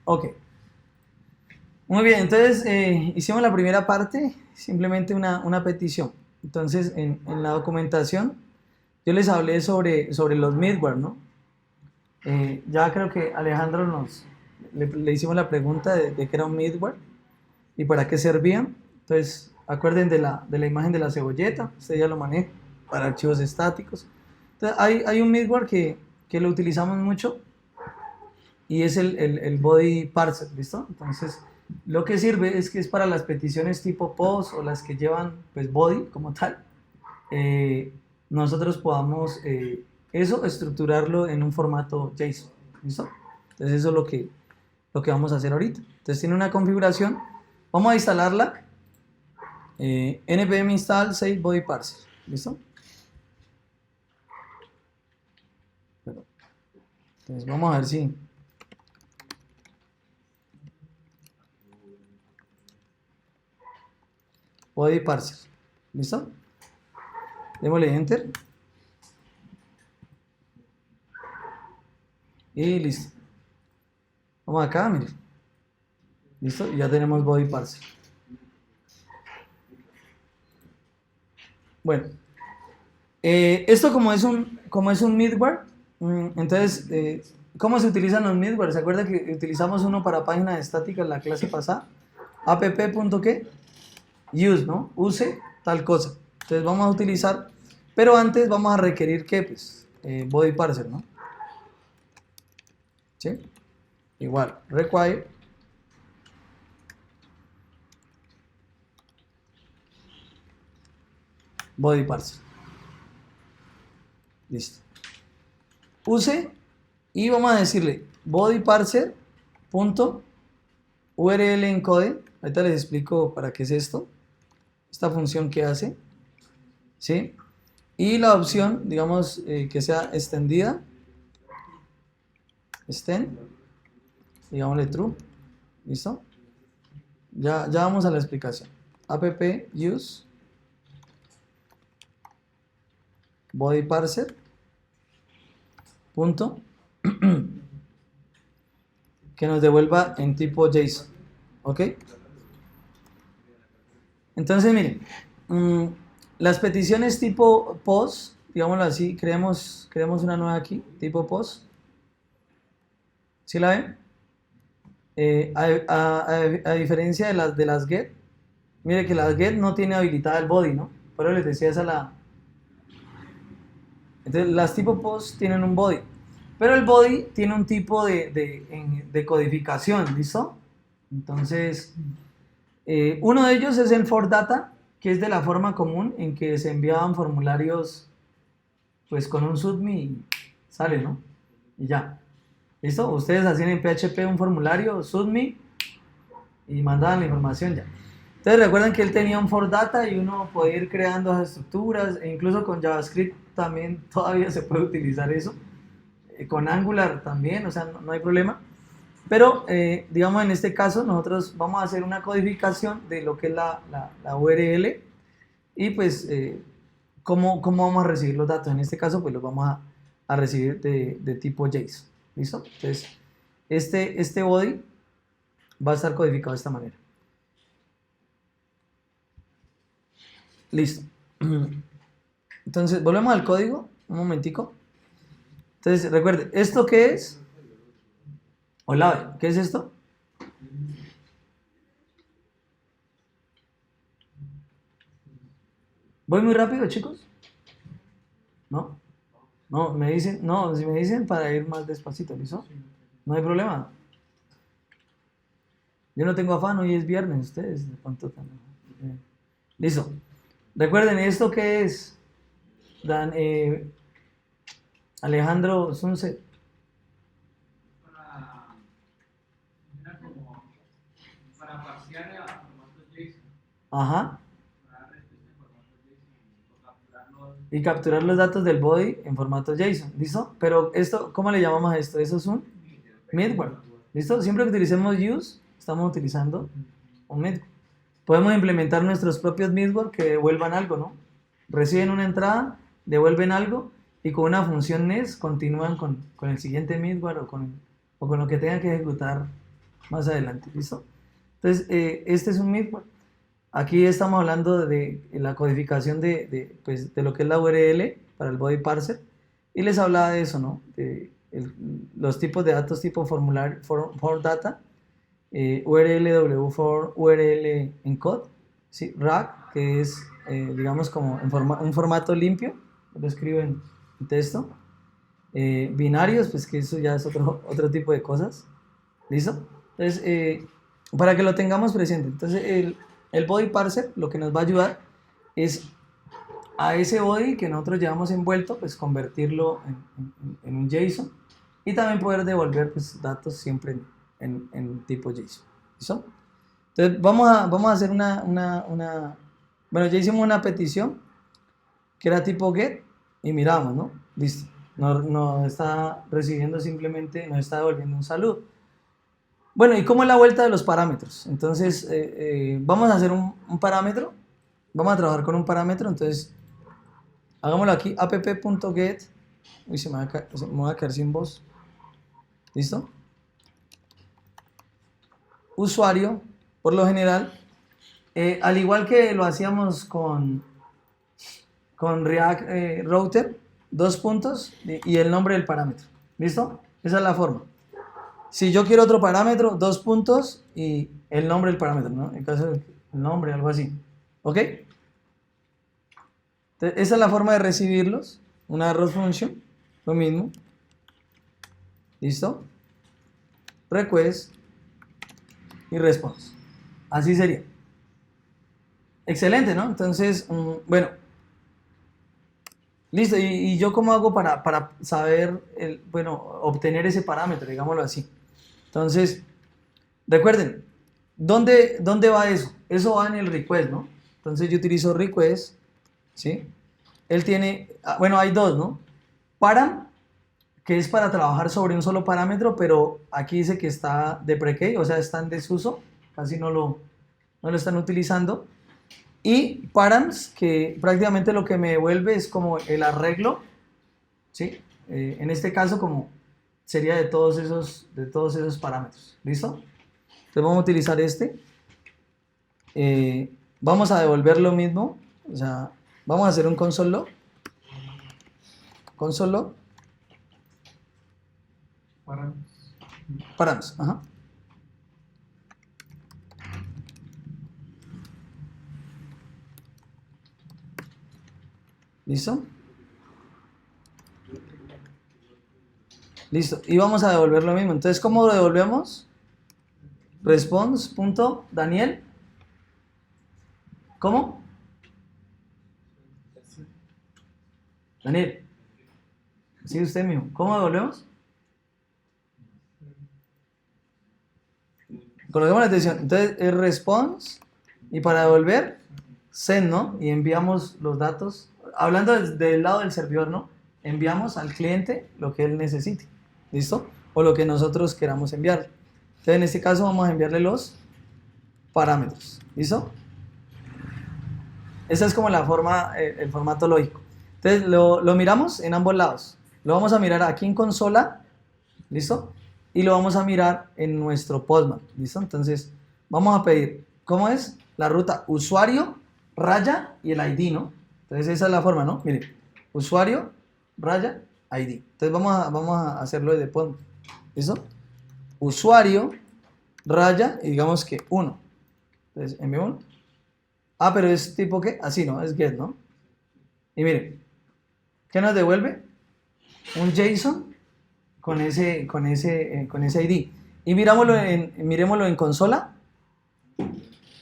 Ok. Muy bien, entonces hicimos la primera parte, simplemente una petición. Entonces, en la documentación, yo les hablé sobre los middleware, ¿no? Ya creo que Alejandro le hicimos la pregunta de qué era un middleware y para qué servían. Entonces, acuerden de la imagen de la cebolleta, usted ya lo maneja para archivos estáticos. Entonces, hay un middleware que lo utilizamos mucho y es el body parser, ¿listo? Entonces, lo que sirve es que es para las peticiones tipo post o las que llevan pues body como tal. Nosotros podamos eso estructurarlo en un formato JSON, ¿listo? Entonces eso es lo que vamos a hacer ahorita. Entonces tiene una configuración, vamos a instalarla, npm install save body parser, ¿listo? Entonces vamos a ver si body parser, ¿listo? Démosle enter y listo. Vamos acá, miren. Listo, y ya tenemos body parser. Bueno, esto como es un middleware, entonces ¿Cómo se utilizan los middleware? ¿Se acuerda que utilizamos uno para página estática en la clase pasada? app.qué? Use, ¿no? Use tal cosa. Entonces vamos a utilizar, pero antes vamos a requerir ¿qué? Pues body parser, ¿no? ¿Sí? Igual, require body parser. Listo. Use y vamos a decirle body parser punto URL encode. Ahorita les explico para qué es esto. Esta función que hace. ¿Sí? Y la opción, digamos, que sea extendida. Extend. Digámosle true. ¿Listo? Ya vamos a la explicación. App use body parser punto que nos devuelva en tipo JSON. ¿Ok? Entonces, miren, las peticiones tipo post, digámoslo así, creemos una nueva aquí, tipo post. ¿Sí la ven? A diferencia de las get, mire que las get no tiene habilitada el body, ¿no? Pero les decía esa la... Entonces, las tipo post tienen un body, pero el body tiene un tipo de codificación, ¿listo? Entonces, uno de ellos es el for data, que es de la forma común en que se enviaban formularios pues con un submit y sale, ¿no? Y ya. ¿Listo? Ustedes hacían en PHP un formulario, submit, y mandaban la información ya. Entonces recuerden que él tenía un for data y uno podía ir creando esas estructuras, e incluso con JavaScript también todavía se puede utilizar eso. Con Angular también, o sea, no hay problema. Pero, digamos, en este caso nosotros vamos a hacer una codificación de lo que es la URL y pues ¿cómo vamos a recibir los datos. En este caso pues los vamos a recibir de tipo JSON. ¿Listo? Entonces este body va a estar codificado de esta manera. Listo. Entonces volvemos al código un momentico. Entonces recuerde, ¿esto qué es? Hola, ¿qué es esto? ¿Voy muy rápido, chicos? ¿No? No, me dicen, no, si me dicen para ir más despacito, ¿listo? No hay problema. Yo no tengo afán, hoy es viernes, ustedes de pronto también. Listo. Recuerden, ¿esto qué es? Alejandro Sunset.
Para parsear a formatos JSON.
Ajá.
Para dar respuesta en formatos JSON. O capturarlos.
Y capturar los datos del body en formato JSON, ¿listo? Pero esto, ¿cómo le llamamos a esto? Eso es un middleware, ¿listo? Siempre que utilicemos use, estamos utilizando un middleware. Podemos implementar nuestros propios middleware que devuelvan algo, ¿no? Reciben una entrada, devuelven algo y con una función NES continúan con el siguiente middleware o con lo que tengan que ejecutar más adelante, ¿listo? Entonces, este es un middleware. Aquí estamos hablando de la codificación pues, de lo que es la URL para el body parser y les hablaba de eso, ¿no? De los tipos de datos tipo formulario, for data, URL, for URL encode, ¿sí? RAG, que es, digamos, como un formato limpio, lo escribo en texto, binarios, pues que eso ya es otro tipo de cosas, ¿listo? Entonces, para que lo tengamos presente, entonces el body parser lo que nos va a ayudar es a ese body que nosotros llevamos envuelto, pues convertirlo en un JSON y también poder devolver pues, datos siempre en tipo JSON. ¿Listo? Entonces vamos a hacer bueno, ya hicimos una petición que era tipo get y miramos, ¿no? Listo. Nos está recibiendo simplemente, nos está devolviendo un saludo. Bueno, ¿y cómo es la vuelta de los parámetros? Entonces, vamos a hacer un parámetro. Vamos a trabajar con un parámetro. Entonces, hagámoslo aquí. app.get. Uy, me voy a quedar sin voz. ¿Listo? Usuario, por lo general, al igual que lo hacíamos con React Router, 2 puntos y el nombre del parámetro. ¿Listo? Esa es la forma. Si yo quiero otro parámetro, 2 puntos y el nombre del parámetro, ¿no? En caso del nombre, algo así. ¿Ok? Entonces, esa es la forma de recibirlos. Una arrow function, lo mismo. ¿Listo? Request y response. Así sería. Excelente, ¿no? Entonces, bueno. Listo. ¿Y yo cómo hago para saber, bueno, obtener ese parámetro, digámoslo así? Entonces, recuerden, ¿dónde va eso? Eso va en el request, ¿no? Entonces yo utilizo request, ¿sí? Él tiene, bueno, hay dos, ¿no? Param, que es para trabajar sobre un solo parámetro, pero aquí dice que está deprecate, o sea, está en desuso, casi no lo están utilizando. Y params, que prácticamente lo que me devuelve es como el arreglo, ¿sí? En este caso, como sería de todos esos parámetros. ¿Listo? Entonces vamos a utilizar este. Vamos a devolver lo mismo. O sea, vamos a hacer un console log. Console log. Params. Ajá. ¿Listo? Listo. Y vamos a devolver lo mismo. Entonces, ¿cómo lo devolvemos? Response.Daniel. ¿Cómo? Daniel. Sí, usted mismo. ¿Cómo devolvemos? Coloquemos la atención. Entonces, es response. Y para devolver, send, ¿no? Y enviamos los datos. Hablando del lado del servidor, ¿no? Enviamos al cliente lo que él necesite. ¿Listo? O lo que nosotros queramos enviarle. Entonces, en este caso, vamos a enviarle los parámetros. ¿Listo? Esa es como la forma, el formato lógico. Entonces, lo miramos en ambos lados. Lo vamos a mirar aquí en consola. ¿Listo? Y lo vamos a mirar en nuestro Postman. ¿Listo? Entonces, vamos a pedir, ¿cómo es? La ruta usuario, raya y el ID, ¿no? Entonces, esa es la forma, ¿no? Miren, usuario, raya, ID. Entonces, vamos a hacerlo desde Postman. ¿Listo? Usuario, raya, y digamos que 1. Entonces, enviamos. Ah, pero es tipo ¿qué? Así, ¿no? Es get, ¿no? Y miren, ¿qué nos devuelve? Un JSON con ese ID. Y miremoslo en consola.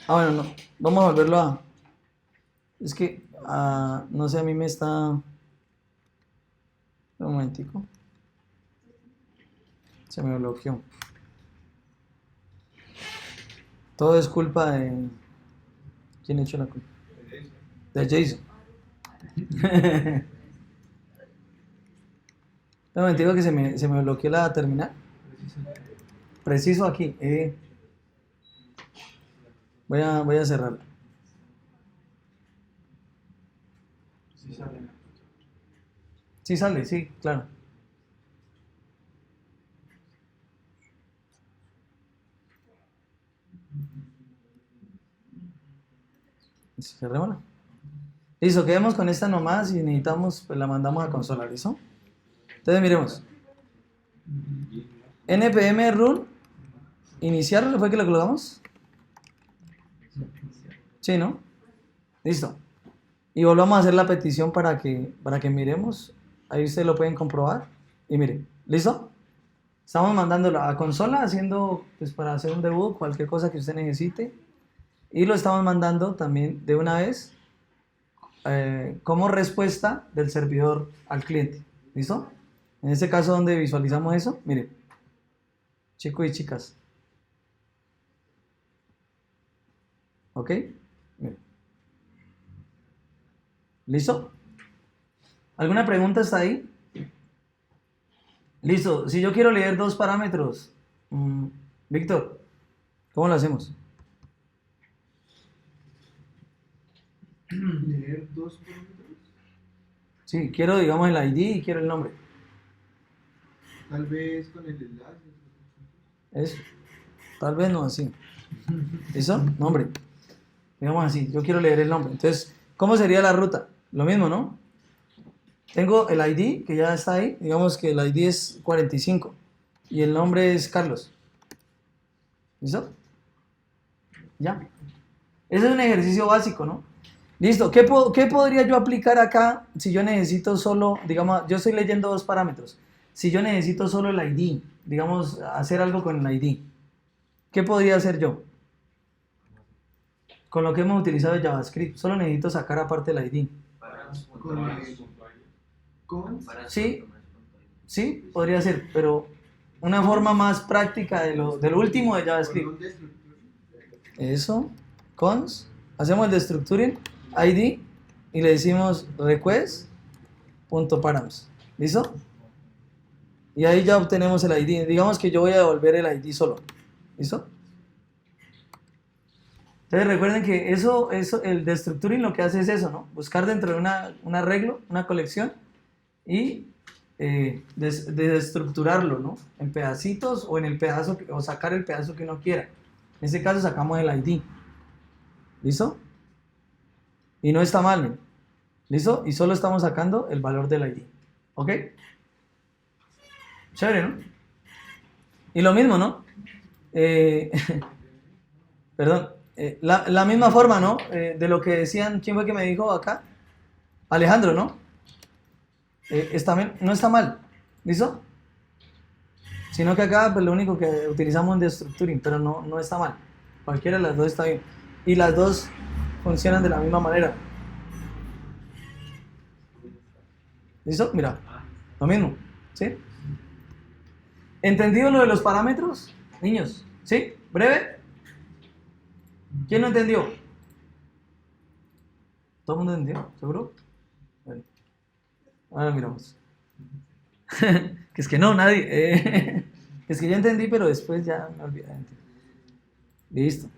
Ah, bueno, no. Vamos a volverlo a... Es que, no sé, a mí me está... Un momentico. Se me bloqueó. Todo es culpa de... ¿Quién ha hecho la culpa? De Jason. Un momentico que se me bloqueó la terminal. Preciso aquí. Voy a cerrarla. Sí sale, sí, claro. Cerrémosla. Listo, quedemos con esta nomás y necesitamos, pues la mandamos a consola, ¿listo? Entonces miremos. npm run iniciar, ¿fue que lo colocamos? Sí, ¿no? Listo. Y volvamos a hacer la petición para que miremos. Ahí ustedes lo pueden comprobar. Y miren, ¿listo? Estamos mandándolo a consola, haciendo, pues para hacer un debug, cualquier cosa que usted necesite. Y lo estamos mandando también de una vez como respuesta del servidor al cliente. ¿Listo? En este caso donde visualizamos eso, miren, chicos y chicas. ¿Ok? Miren. ¿Listo? ¿Alguna pregunta hasta ahí? Listo. Si yo quiero leer dos parámetros, Víctor, ¿cómo lo hacemos?
¿Leer dos parámetros?
Sí, quiero, digamos, el ID y quiero el nombre.
Tal vez con el enlace.
Eso. Tal vez no así. ¿Listo? Nombre. Digamos así, yo quiero leer el nombre. Entonces, ¿cómo sería la ruta? Lo mismo, ¿no? Tengo el ID que ya está ahí. Digamos que el ID es 45. y el nombre es Carlos. ¿Listo? Ya. Ese es un ejercicio básico, ¿no? Listo. ¿Qué podría yo aplicar acá si yo necesito solo, digamos, yo estoy leyendo dos parámetros. Si yo necesito solo el ID, digamos, hacer algo con el ID, ¿qué podría hacer yo? Con lo que hemos utilizado de JavaScript, solo necesito sacar aparte el ID. Sí, sí, podría ser, pero una forma más práctica de lo último de JavaScript. Eso, cons, hacemos el destructuring ID y le decimos request.params. ¿Listo? Y ahí ya obtenemos el ID. Digamos que yo voy a devolver el ID solo. ¿Listo? Entonces recuerden que eso, el destructuring lo que hace es eso, ¿no? Buscar dentro de un arreglo, una colección y desestructurarlo, ¿no? En pedacitos o en el pedazo, o sacar el pedazo que uno quiera. En este caso sacamos el ID. ¿Listo? Y no está mal, ¿no? ¿Listo? Y solo estamos sacando el valor del ID. ¿Ok? Chévere, ¿no? Y lo mismo, ¿no? Perdón. La misma forma, ¿no? De lo que decían, ¿quién fue que me dijo acá? Alejandro, ¿no? No está mal, ¿listo? Sino que acá pues, lo único que utilizamos es destructuring, pero no está mal. Cualquiera de las dos está bien. Y las dos funcionan de la misma manera. ¿Listo? Mira, lo mismo, ¿sí? ¿Entendido lo de los parámetros? Niños, ¿sí? ¿Breve? ¿Quién no entendió? ¿Todo el mundo entendió? ¿Seguro? Bueno, ahora miramos. Que es que no, nadie. Es que yo entendí, pero después ya me olvidé. Listo.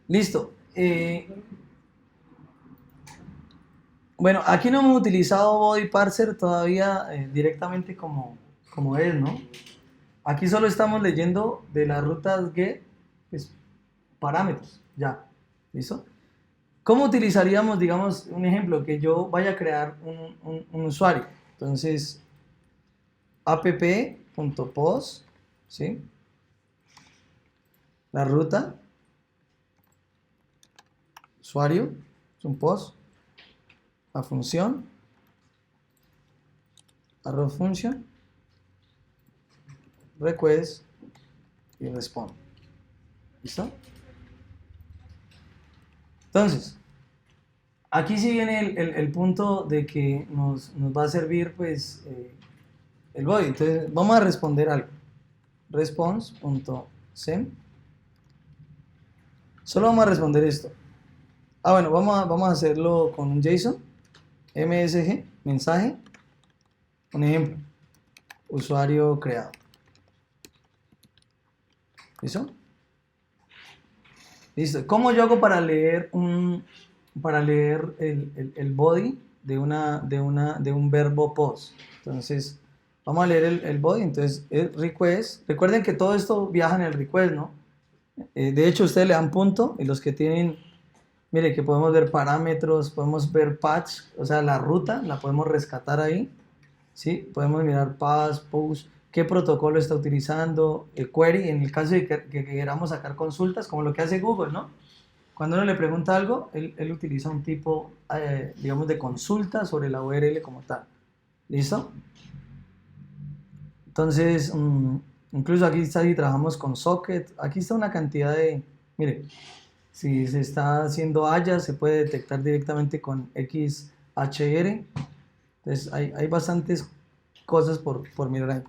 Listo. Bueno, aquí no hemos utilizado body parser todavía directamente como es, ¿no? Aquí solo estamos leyendo de las rutas get, pues, parámetros, ya, ¿listo? ¿Cómo utilizaríamos, digamos, un ejemplo, que yo vaya a crear un usuario? Entonces, app.post, ¿sí? La ruta, usuario, es un post, la función, arrow function, request y respond. ¿Listo? Entonces, aquí sí viene el punto de que nos va a servir pues el body. Entonces, vamos a responder algo. Response.send. Solo vamos a responder esto. Bueno, vamos a hacerlo con un JSON. MSG, mensaje. Un ejemplo. Usuario creado. ¿Listo? Listo. ¿Cómo yo hago para leer el body de un verbo post? Entonces, vamos a leer el body. Entonces, el request. Recuerden que todo esto viaja en el request, ¿no? De hecho, ustedes le dan punto y los que tienen, mire, que podemos ver parámetros, podemos ver patch, o sea, la ruta, la podemos rescatar ahí, ¿sí? Podemos mirar path, push, qué protocolo está utilizando, query, en el caso de que queramos sacar consultas, como lo que hace Google, ¿no? Cuando uno le pregunta algo, él utiliza un tipo, digamos, de consulta sobre la URL como tal. ¿Listo? Entonces, incluso aquí está, si trabajamos con socket, aquí está una cantidad de, mire, si se está haciendo haya, se puede detectar directamente con XHR. Entonces, hay bastantes cosas por mirar ahí.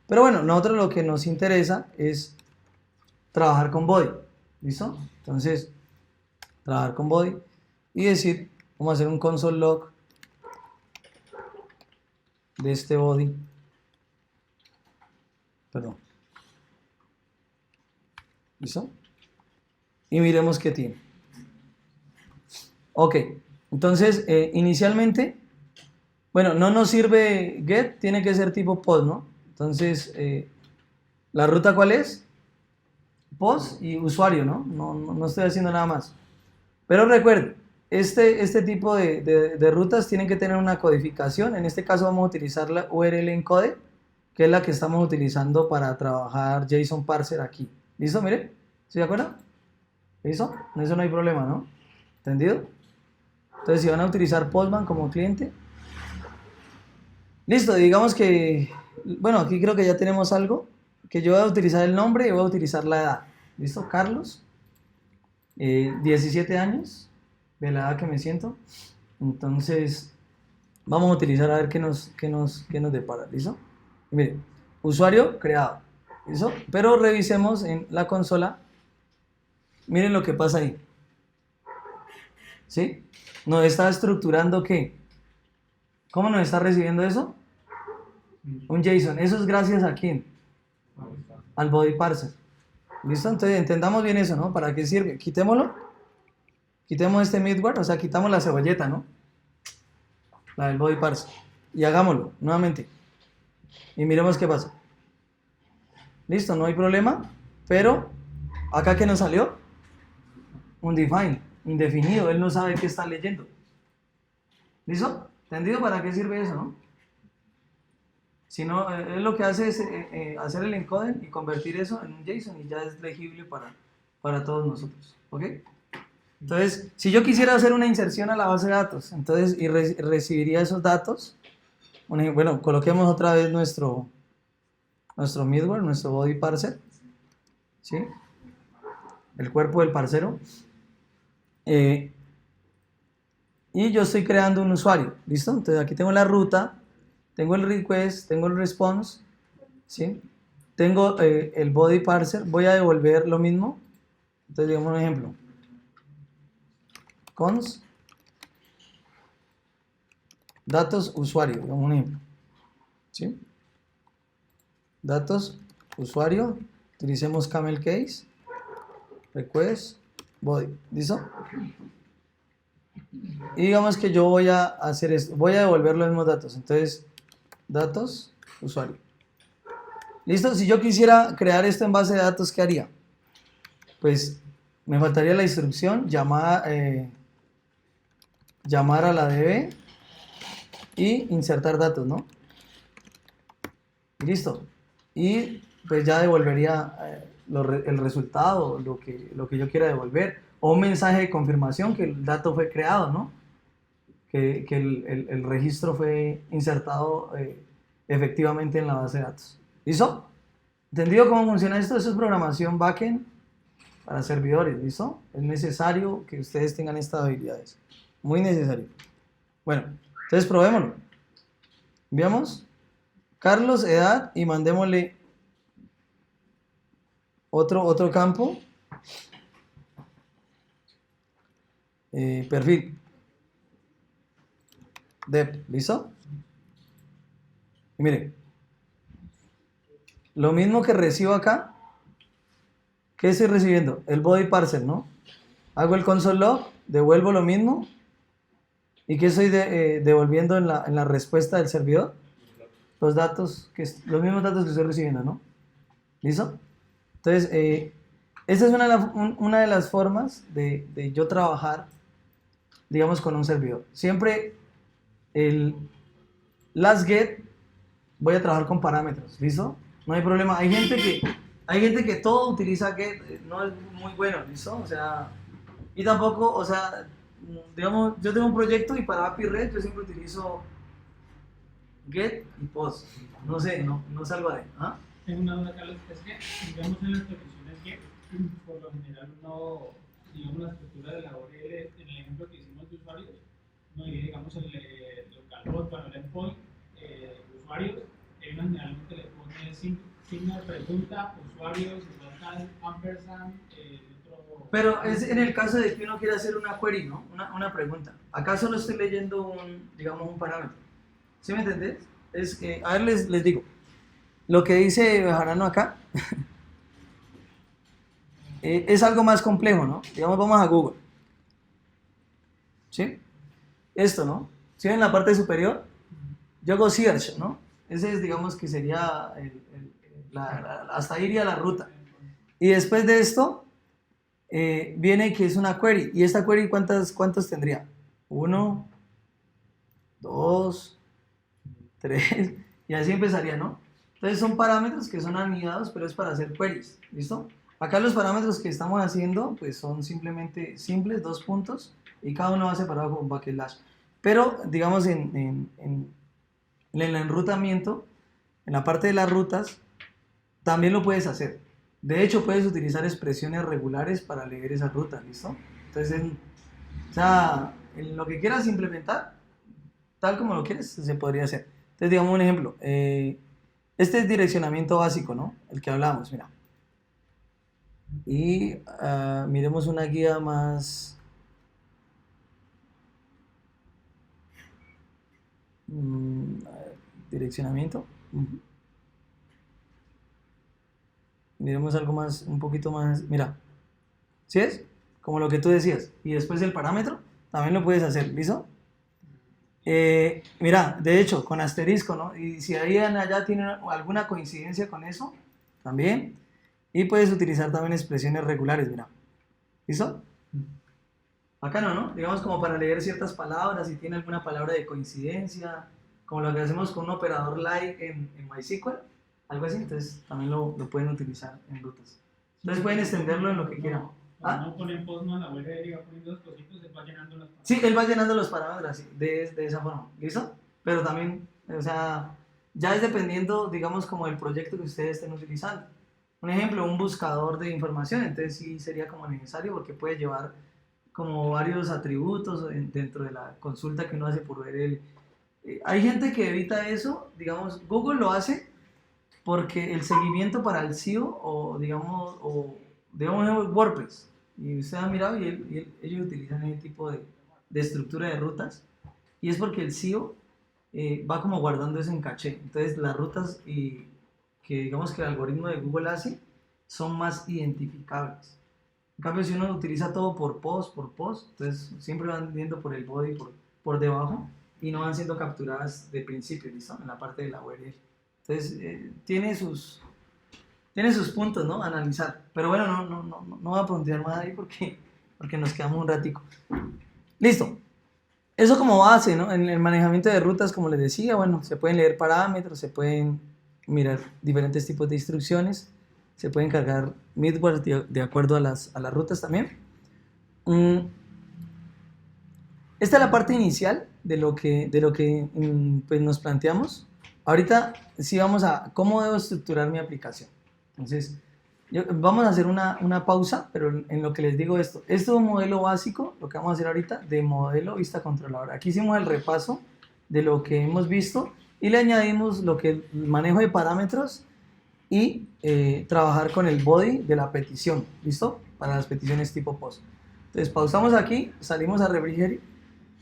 Pero bueno, nosotros lo que nos interesa es trabajar con body. ¿Listo? Entonces, trabajar con body y decir, vamos a hacer un console log de este body. Perdón. ¿Listo? Y miremos qué tiene. Ok, entonces inicialmente, bueno, no nos sirve get, tiene que ser tipo post, ¿no? Entonces, ¿la ruta cuál es? Post y usuario, ¿no? No estoy haciendo nada más. Pero recuerden, este tipo de rutas tienen que tener una codificación. En este caso vamos a utilizar la URL encode, que es la que estamos utilizando para trabajar JSON parser aquí. ¿Listo? Mire, ¿sí de acuerdo? ¿Listo? Eso no hay problema, ¿no? ¿Entendido? Entonces, si van a utilizar Postman como cliente, listo, digamos que, bueno, aquí creo que ya tenemos algo, que yo voy a utilizar el nombre y voy a utilizar la edad. ¿Listo? Carlos, 17 años, de la edad que me siento. Entonces, vamos a utilizar a ver qué nos depara. ¿Listo? Mire, usuario creado. ¿Listo? Pero revisemos en la consola. Miren lo que pasa ahí. ¿Sí? Nos está estructurando ¿qué? ¿Cómo nos está recibiendo eso? Un JSON. ¿Eso es gracias a quién? Al body parser. ¿Listo? Entonces entendamos bien eso, ¿no? ¿Para qué sirve? Quitémoslo. Quitemos este middleware, o sea, quitamos la cebolleta, ¿no? La del body parser. Y hagámoslo nuevamente. Y miremos qué pasa. Listo, no hay problema. Pero, ¿acá qué nos salió? Undefined, indefinido. Él no sabe qué está leyendo. ¿Listo? ¿Entendido para qué sirve eso, no? Si no, él lo que hace es hacer el encoding y convertir eso en un JSON y ya es legible para todos nosotros. ¿Ok? Entonces, si yo quisiera hacer una inserción a la base de datos, entonces, y recibiría esos datos, bueno, coloquemos otra vez nuestro middleware, nuestro body parser, ¿sí? El cuerpo del parcero. Y yo estoy creando un usuario, ¿listo? Entonces aquí tengo la ruta, tengo el request, tengo el response, ¿sí? Tengo el body parser, voy a devolver lo mismo. Entonces digamos un ejemplo. Cons datos usuario, digamos un ejemplo, ¿sí? Datos usuario, utilicemos camel case, request, body, ¿listo? Y digamos que yo voy a hacer esto, voy a devolver los mismos datos, entonces datos usuario. ¿Listo? Si yo quisiera crear esto en base de datos, ¿qué haría? Pues me faltaría la instrucción, llamar a la DB y insertar datos, ¿no? Listo. Y pues ya devolvería el resultado, lo que yo quiera devolver, o un mensaje de confirmación que el dato fue creado, ¿no? Que el registro fue insertado efectivamente en la base de datos. ¿Listo? ¿Entendido cómo funciona esto? Eso es programación backend para servidores, ¿listo? Es necesario que ustedes tengan estas habilidades. Muy necesario. Bueno, entonces probémoslo. Enviamos Carlos, edad, y mandémosle otro campo. Perfil. Dev, ¿listo? Y mire, lo mismo que recibo acá, ¿qué estoy recibiendo? El body parser, ¿no? Hago el console log, devuelvo lo mismo. ¿Y qué estoy devolviendo en la respuesta del servidor? Los datos, los mismos datos que estoy recibiendo, ¿no? ¿Listo? Entonces, esta es una de las formas de yo trabajar, digamos, con un servidor. Siempre el last get voy a trabajar con parámetros, ¿listo? No hay problema. Hay gente que todo utiliza get, no es muy bueno, ¿listo? O sea, y tampoco, o sea, digamos, yo tengo un proyecto y para API REST yo siempre utilizo get y post. No sé, no salgo de ahí. ¿Ah?
Tengo una duda, Carlos, es que, digamos, en las peticiones que, por lo general, no, digamos, la estructura de la URL, en el ejemplo que hicimos de usuarios, no, y digamos, el localhost, bueno, el endpoint, usuarios, uno generalmente le pone signo de pregunta, usuarios, local, ampersand, otro...
Pero es en el caso de que uno quiera hacer una query, ¿no? Una pregunta. Acá solo estoy leyendo digamos, un parámetro. ¿Sí me entendés? A ver, les digo. Lo que dice Bejarano acá es algo más complejo, ¿no? Digamos, vamos a Google. ¿Sí? Esto, ¿no? ¿Sí en la parte superior? Yo hago search, ¿no? Ese es, digamos, que sería hasta ahí iría la ruta. Y después de esto, viene que es una query. ¿Y esta query cuántos tendría? 1, 2, 3, y así empezaría, ¿no? Entonces son parámetros que son anidados, pero es para hacer queries, ¿listo? Acá los parámetros que estamos haciendo, pues son simplemente simples, 2 puntos, y cada uno va separado con backslash. Pero, digamos, en el enrutamiento, en la parte de las rutas, también lo puedes hacer. De hecho, puedes utilizar expresiones regulares para leer esas rutas, ¿listo? Entonces, o sea, en lo que quieras implementar, tal como lo quieres, se podría hacer. Entonces, digamos un ejemplo. Este es direccionamiento básico, ¿no? El que hablábamos, mira. Y miremos una guía más... direccionamiento. Miremos algo más, un poquito más, mira, ¿sí es? Como lo que tú decías, y después el parámetro, también lo puedes hacer, ¿listo? Mira, de hecho, con asterisco, ¿no? Y si ahí en allá tienen alguna coincidencia con eso, también, y puedes utilizar también expresiones regulares, mira, ¿listo? Acá no, digamos como para leer ciertas palabras, si tiene alguna palabra de coincidencia, como lo que hacemos con un operador like en MySQL, algo así, entonces también lo pueden utilizar en rutas. Entonces pueden extenderlo en lo que quieran.
No ponen Postman, la web y va poniendo dos cositos, él va llenando las palabras.
Sí, él va llenando los parámetros así, de esa forma, ¿listo? Pero también, o sea, ya es dependiendo, digamos, como del proyecto que ustedes estén utilizando. Un ejemplo, un buscador de información, entonces sí sería como necesario porque puede llevar como varios atributos dentro de la consulta que uno hace por URL. Hay gente que evita eso, digamos, Google lo hace porque el seguimiento para el SEO o digamos WordPress, y usted ha mirado y ellos utilizan ese tipo de estructura de rutas, y es porque el SEO va como guardando eso en caché. Entonces las rutas que digamos que el algoritmo de Google hace son más identificables. En cambio, si uno utiliza todo por post, entonces siempre van viendo por el body, por debajo, y no van siendo capturadas de principio, ¿listo? En la parte de la URL. Entonces, tiene sus puntos, ¿no? A analizar. Pero bueno, no voy a profundizar más ahí porque nos quedamos un ratico. Listo. Eso como base, ¿no? En el manejamiento de rutas, como les decía, bueno, se pueden leer parámetros, se pueden mirar diferentes tipos de instrucciones, se pueden cargar middleware de acuerdo a las rutas también. Esta es la parte inicial de lo que pues nos planteamos. Ahorita sí vamos a cómo debo estructurar mi aplicación. Entonces, vamos a hacer una pausa, pero en lo que les digo esto es un modelo básico, lo que vamos a hacer ahorita, de modelo vista controlador. Aquí hicimos el repaso de lo que hemos visto y le añadimos lo que es el manejo de parámetros y trabajar con el body de la petición, ¿listo? Para las peticiones tipo post. Entonces pausamos aquí, salimos a refrigerio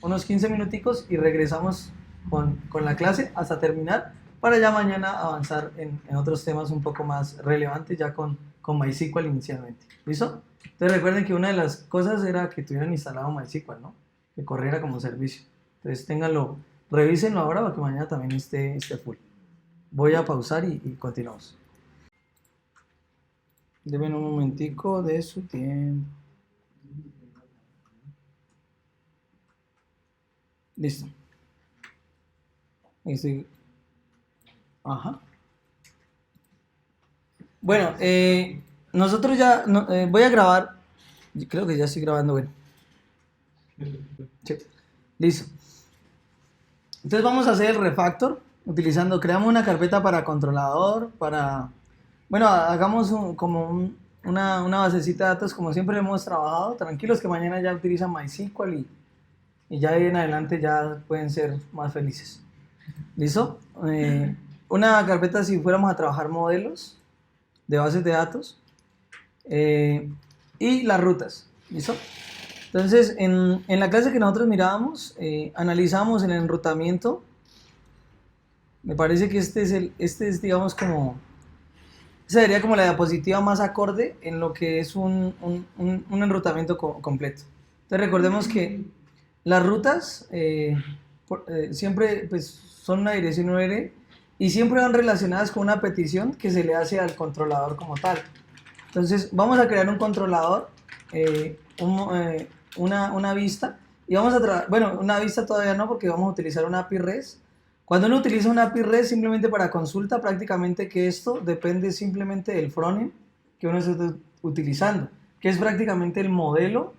unos 15 minuticos y regresamos con la clase hasta terminar para ya mañana avanzar en otros temas un poco más relevantes ya con MySQL inicialmente. ¿Listo? Entonces recuerden que una de las cosas era que tuvieran instalado MySQL, ¿no? Que corriera como servicio. Entonces ténganlo, revísenlo ahora para que mañana también esté full. Voy a pausar y continuamos. Deben un momentico de su tiempo. Listo. Ahí estoy. Ajá. Bueno, nosotros ya voy a grabar. Creo que ya estoy grabando, bueno. Sí. Listo. Entonces vamos a hacer el refactor utilizando, creamos una carpeta para controlador, bueno, hagamos una basecita de datos como siempre hemos trabajado. Tranquilos que mañana ya utilizan MySQL y ya de en adelante ya pueden ser más felices. ¿Listo? Una carpeta si fuéramos a trabajar modelos de bases de datos y las rutas. ¿Listo? Entonces, en la clase que nosotros mirábamos, analizamos el enrutamiento. Me parece que este es digamos, como... Esa sería como la diapositiva más acorde en lo que es un enrutamiento completo. Entonces, recordemos que las rutas siempre pues, son una dirección URL y siempre van relacionadas con una petición que se le hace al controlador como tal. Entonces, vamos a crear un controlador una vista. Y vamos a bueno, una vista todavía no, porque vamos a utilizar una API REST. Cuando uno utiliza una API REST simplemente para consulta, prácticamente que esto depende simplemente del frontend que uno esté utilizando, que es prácticamente el modelo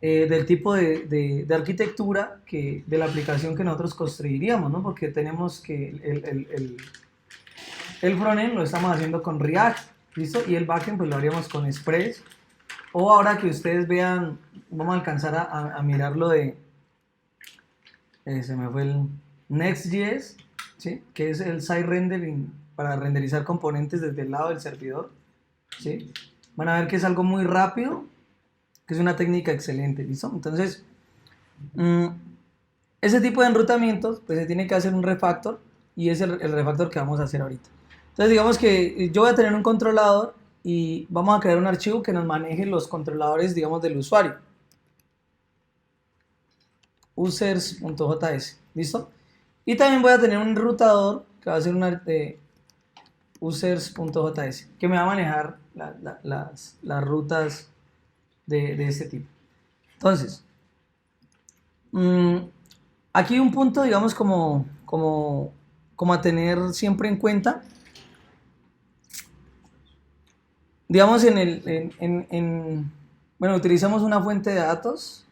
del tipo de arquitectura de la aplicación que nosotros construiríamos, ¿no? Porque tenemos que el frontend lo estamos haciendo con React, ¿listo? Y el backend pues lo haríamos con Express. O ahora que ustedes vean, vamos a alcanzar a mirarlo se me fue el Next.js, ¿sí? Que es el side rendering para renderizar componentes desde el lado del servidor, ¿sí? Van a ver que es algo muy rápido, que es una técnica excelente, ¿listo? Entonces, ese tipo de enrutamientos, pues se tiene que hacer un refactor, y es el refactor que vamos a hacer ahorita. Entonces, digamos que yo voy a tener un controlador y vamos a crear un archivo que nos maneje los controladores, digamos, del usuario. Users.js, ¿listo? Y también voy a tener un enrutador que va a ser users.js, que me va a manejar las rutas de este tipo. Entonces, aquí un punto, digamos, como a tener siempre en cuenta, digamos, bueno, utilizamos una fuente de datos,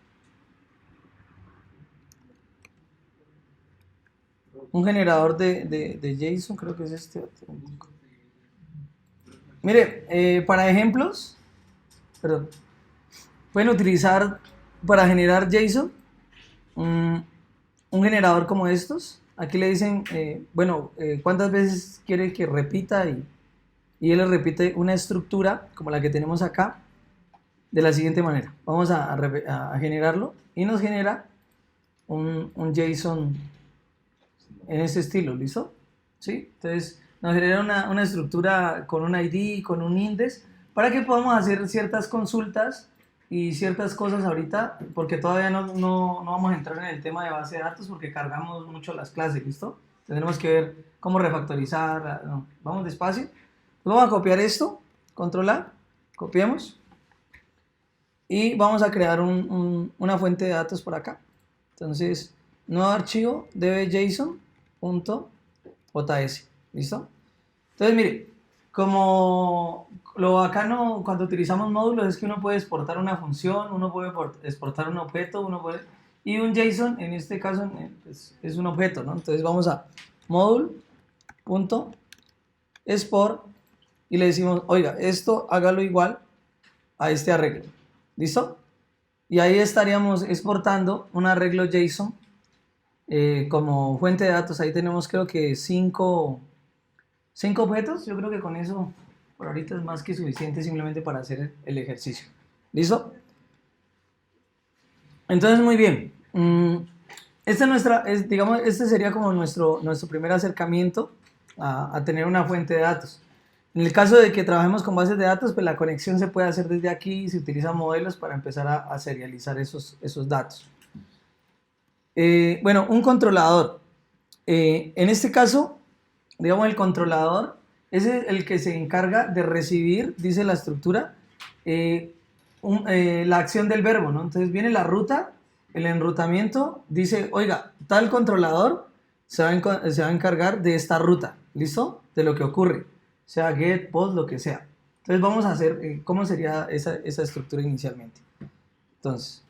un generador de JSON, creo que es este. Mire, para ejemplos, perdón, pueden utilizar para generar JSON un generador como estos. Aquí le dicen, bueno, cuántas veces quiere que repita, y él le repite una estructura como la que tenemos acá de la siguiente manera. Vamos a generarlo y nos genera un JSON en este estilo, ¿listo? ¿Sí? Entonces nos genera una estructura con un ID, con un index, para que podamos hacer ciertas consultas y ciertas cosas ahorita, porque todavía no vamos a entrar en el tema de base de datos porque cargamos mucho las clases, ¿listo? Tendremos que ver cómo refactorizar, no, vamos despacio. Vamos a copiar esto, control A, copiamos, y vamos a crear una fuente de datos por acá. Entonces, nuevo archivo db.json.js, ¿listo? Entonces, mire, como lo bacano cuando utilizamos módulos es que uno puede exportar una función, uno puede exportar un objeto, y un JSON, en este caso, pues, es un objeto, ¿no? Entonces vamos a module.export y le decimos, oiga, esto hágalo igual a este arreglo, ¿listo? Y ahí estaríamos exportando un arreglo JSON como fuente de datos. Ahí tenemos, creo que 5 objetos. Yo creo que con eso por ahorita es más que suficiente simplemente para hacer el ejercicio, ¿listo? Entonces, muy bien, digamos, este sería como nuestro primer acercamiento a tener una fuente de datos. En el caso de que trabajemos con bases de datos, pues la conexión se puede hacer desde aquí y se utilizan modelos para empezar a serializar esos datos. Bueno, un controlador. En este caso, digamos, el controlador es el que se encarga de recibir, dice la estructura, la acción del verbo, ¿no? Entonces viene la ruta, el enrutamiento, dice, oiga, tal controlador se va a encargar de esta ruta, ¿listo? De lo que ocurre, sea get, post, lo que sea. Entonces vamos a hacer, ¿cómo sería esa estructura inicialmente? Entonces,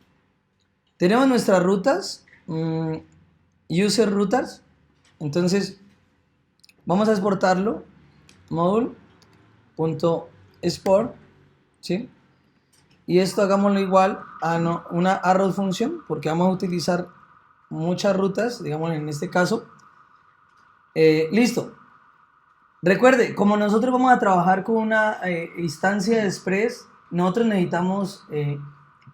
tenemos nuestras rutas, user routers. Entonces, vamos a exportarlo, module.export, ¿sí? Y esto hagámoslo igual a una arrow function, porque vamos a utilizar muchas rutas, digamos en este caso. Listo. Recuerde, como nosotros vamos a trabajar con una instancia de Express, nosotros necesitamos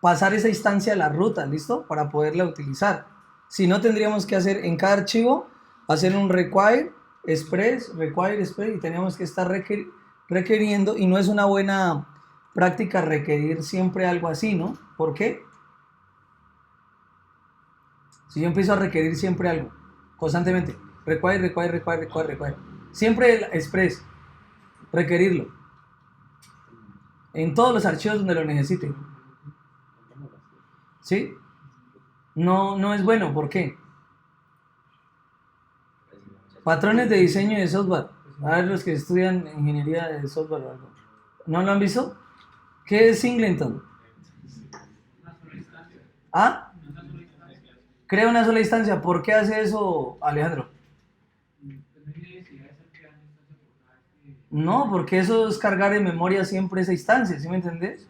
pasar esa instancia a la ruta, ¿listo? Para poderla utilizar. Si no, tendríamos que hacer en cada archivo, hacer un require express, y tenemos que estar requiriendo, y no es una buena práctica requerir siempre algo así, ¿no? ¿Por qué? Si yo empiezo a requerir siempre algo, constantemente, require, siempre el express, requerirlo, en todos los archivos donde lo necesite. ¿Sí? No es bueno, ¿por qué? Patrones de diseño de software. A ver, los que estudian ingeniería de software o algo. ¿No lo han visto? ¿Qué es Singleton? ¿Ah? Crea una sola instancia. ¿Por qué hace eso, Alejandro? No, porque eso es cargar en memoria siempre esa instancia, ¿sí me entendés?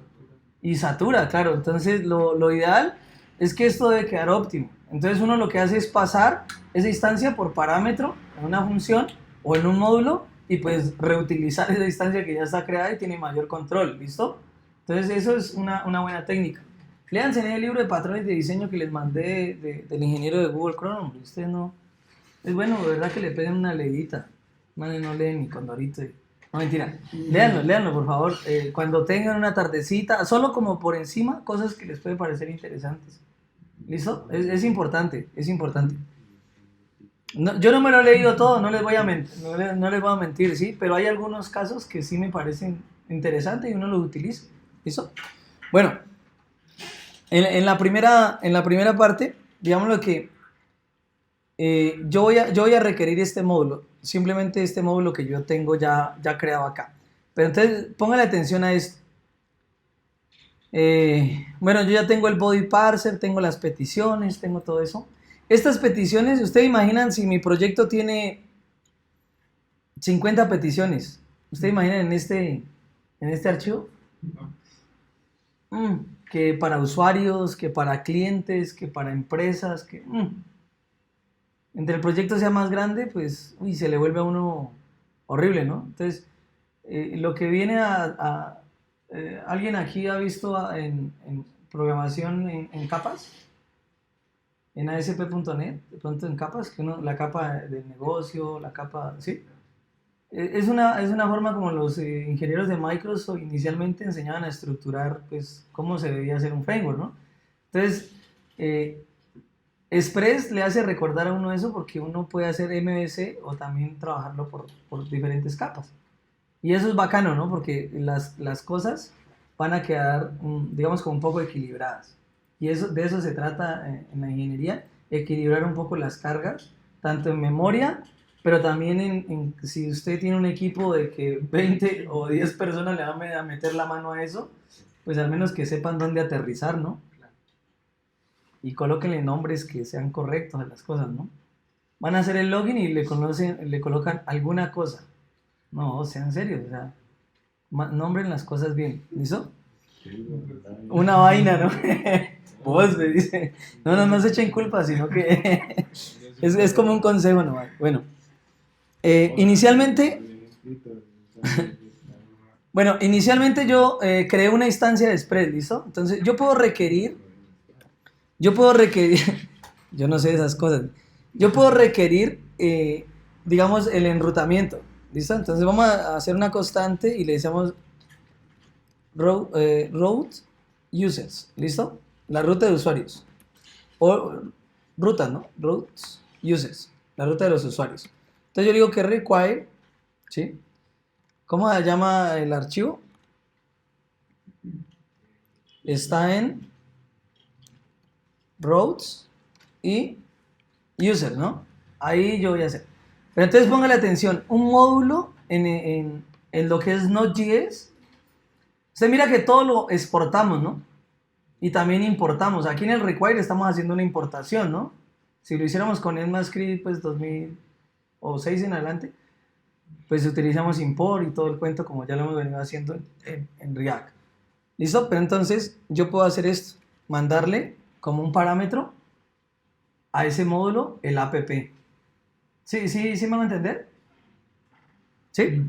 Y satura, claro. Entonces, lo ideal es que esto debe quedar óptimo. Entonces, uno lo que hace es pasar esa instancia por parámetro en una función o en un módulo y pues reutilizar esa instancia que ya está creada y tiene mayor control, ¿listo? Entonces, eso es una buena técnica. Léanse en el libro de patrones de diseño que les mandé del ingeniero de Google Chrome. Ustedes no. Es bueno, de verdad que le peguen una leidita. No leen ni Condorito. No, mentira. Léanlo, por favor. Cuando tengan una tardecita, solo como por encima, cosas que les pueden parecer interesantes. ¿Listo? Es importante, es importante. No, yo no me lo he leído todo, no les voy a mentir, ¿sí? Pero hay algunos casos que sí me parecen interesantes y uno los utiliza. ¿Listo? Bueno, en la primera parte, digámoslo que yo voy a requerir este módulo, simplemente este módulo que yo tengo ya creado acá. Pero entonces, póngale atención a esto. Bueno, yo ya tengo el body parser, tengo las peticiones, tengo todo eso. Estas peticiones, ustedes imaginan si mi proyecto tiene 50 peticiones. ¿Ustedes imaginan en este archivo? Que para usuarios, que para clientes, que para empresas, que... entre el proyecto sea más grande, pues se le vuelve a uno horrible, ¿no? Entonces, lo que viene ¿alguien aquí ha visto en programación en capas? En ASP.NET, de pronto en capas, que la capa del negocio, la capa, ¿sí? Es una forma como los ingenieros de Microsoft inicialmente enseñaban a estructurar, pues, cómo se debía hacer un framework, ¿no? Entonces, Express le hace recordar a uno eso porque uno puede hacer MVC o también trabajarlo por diferentes capas. Y eso es bacano, ¿no? Porque las cosas van a quedar, digamos, como un poco equilibradas. Y de eso se trata en la ingeniería, equilibrar un poco las cargas, tanto en memoria, pero también si usted tiene un equipo de que 20 o 10 personas le van a meter la mano a eso, pues al menos que sepan dónde aterrizar, ¿no? Y colóquenle nombres que sean correctos a las cosas, ¿no? Van a hacer el login y le colocan alguna cosa. No, sean serios, o sea, nombren las cosas bien, ¿listo? Una vaina, ¿no? Vos me dice, no se echen culpa, sino que es como un consejo nomás. Bueno, inicialmente yo creé una instancia de Express, ¿listo? Entonces yo puedo requerir, yo no sé esas cosas, yo puedo requerir, digamos, el enrutamiento, ¿listo? Entonces vamos a hacer una constante y le decimos route users, ¿listo? La ruta de usuarios. O rutas, ¿no? Routes users, la ruta de los usuarios. Entonces yo digo que require, ¿sí? ¿Cómo se llama el archivo? Está en routes y user, ¿no? Ahí yo voy a hacer. Pero entonces póngale atención, un módulo en lo que es Node.js, usted mira que todo lo exportamos, ¿no? Y también importamos. Aquí en el require estamos haciendo una importación, ¿no? Si lo hiciéramos con ECMAScript, pues 2006 en adelante, pues utilizamos import y todo el cuento como ya lo hemos venido haciendo en React. ¿Listo? Pero entonces yo puedo hacer esto, mandarle como un parámetro a ese módulo el app. ¿Sí me van a entender? ¿Sí?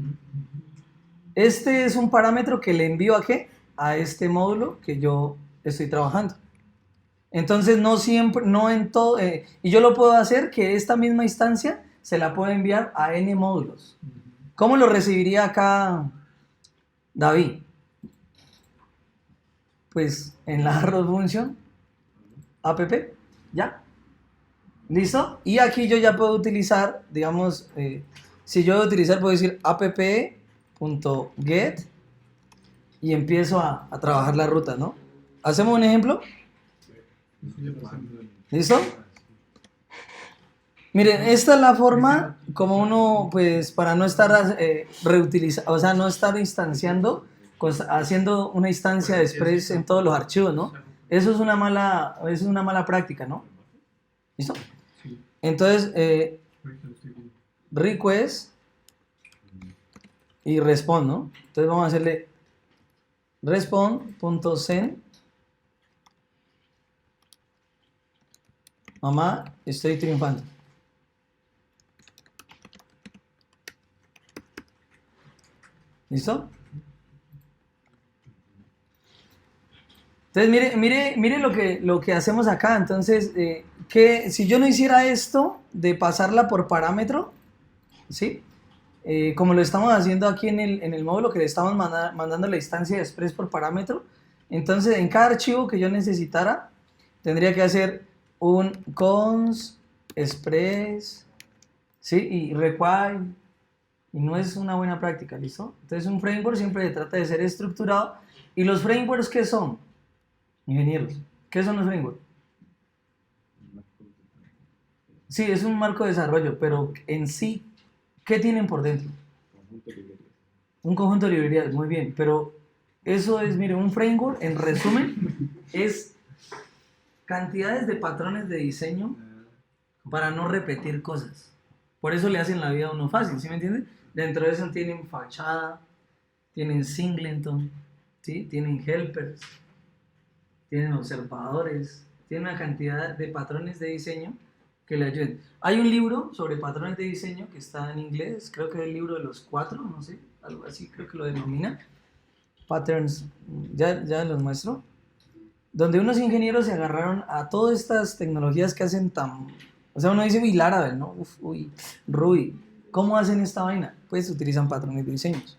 Este es un parámetro que le envío ¿a qué? A este módulo que yo estoy trabajando. Entonces no siempre, no en todo, y yo lo puedo hacer que esta misma instancia se la puedo enviar a n módulos. ¿Cómo lo recibiría acá David? Pues en la arrow function app, ya. ¿Listo? Y aquí yo ya puedo utilizar, digamos, si yo voy a utilizar, puedo decir app.get y empiezo a trabajar la ruta, ¿no? ¿Hacemos un ejemplo? ¿Listo? Miren, esta es la forma como uno, pues, para no estar reutilizando, o sea, no estar instanciando, haciendo una instancia de Express en todos los archivos, ¿no? Eso es una mala práctica, ¿no? ¿Listo? Entonces, request y respond, ¿no? Entonces vamos a hacerle respond.send. Mamá, estoy triunfando. ¿Listo? Entonces, mire lo que hacemos acá. Entonces, que si yo no hiciera esto de pasarla por parámetro, ¿sí? Como lo estamos haciendo aquí en el módulo que le estamos mandando la instancia de Express por parámetro, entonces en cada archivo que yo necesitara, tendría que hacer un cons express, ¿sí? Y require, y no es una buena práctica, ¿listo? Entonces un framework siempre trata de ser estructurado. ¿Y los frameworks qué son? Ingenieros, ¿qué son los frameworks? Sí, es un marco de desarrollo, pero en sí, ¿qué tienen por dentro? Un conjunto de librerías, muy bien, pero eso es, mire, un framework, en resumen, es cantidades de patrones de diseño para no repetir cosas. Por eso le hacen la vida a uno fácil, ¿sí me entiende? Dentro de eso tienen fachada, tienen singleton, ¿sí? Tienen helpers, tienen observadores, tienen una cantidad de patrones de diseño que le ayuden. Hay un libro sobre patrones de diseño que está en inglés, creo que es el libro de los 4, no sé, algo así creo que lo denomina. Patterns, ya los muestro. Donde unos ingenieros se agarraron a todas estas tecnologías que hacen tan... O sea, uno dice, uy, Laravel, ¿no? Uy, Ruby. ¿Cómo hacen esta vaina? Pues utilizan patrones de diseños.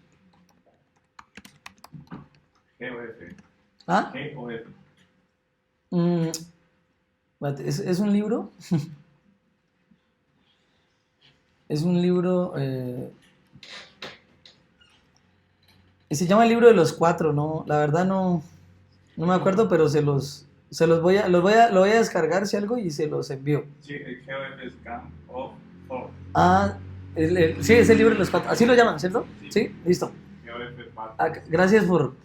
GOF.
¿Ah?
GOF.
Es un libro. Es un libro... se llama el libro de los 4, ¿no? La verdad no me acuerdo, pero lo voy a descargar si algo y se los envío.
Sí, el GOF es Camp of Thought.
Ah, sí, es el libro de los 4. Así lo llaman, ¿cierto? Sí, listo. Gracias por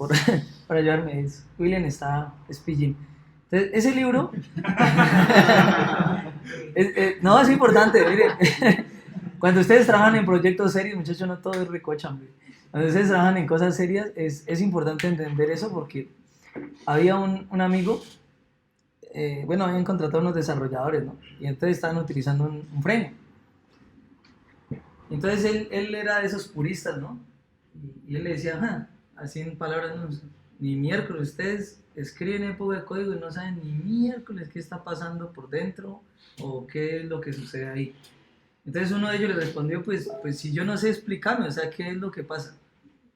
ayudarme. William está speaking. Entonces, ese libro... no, es importante, mire. Cuando ustedes trabajan en proyectos serios, muchachos, no todo es recocha, hombre. Cuando ustedes trabajan en cosas serias, es importante entender eso porque había un amigo, bueno, habían contratado unos desarrolladores, ¿no? Y entonces estaban utilizando un framework. Entonces él era de esos puristas, ¿no? Y él le decía, así en palabras, no, ni miércoles, ustedes escriben época de código y no saben ni miércoles qué está pasando por dentro o qué es lo que sucede ahí. Entonces uno de ellos le respondió, pues si yo no sé explicarme, o sea, ¿qué es lo que pasa?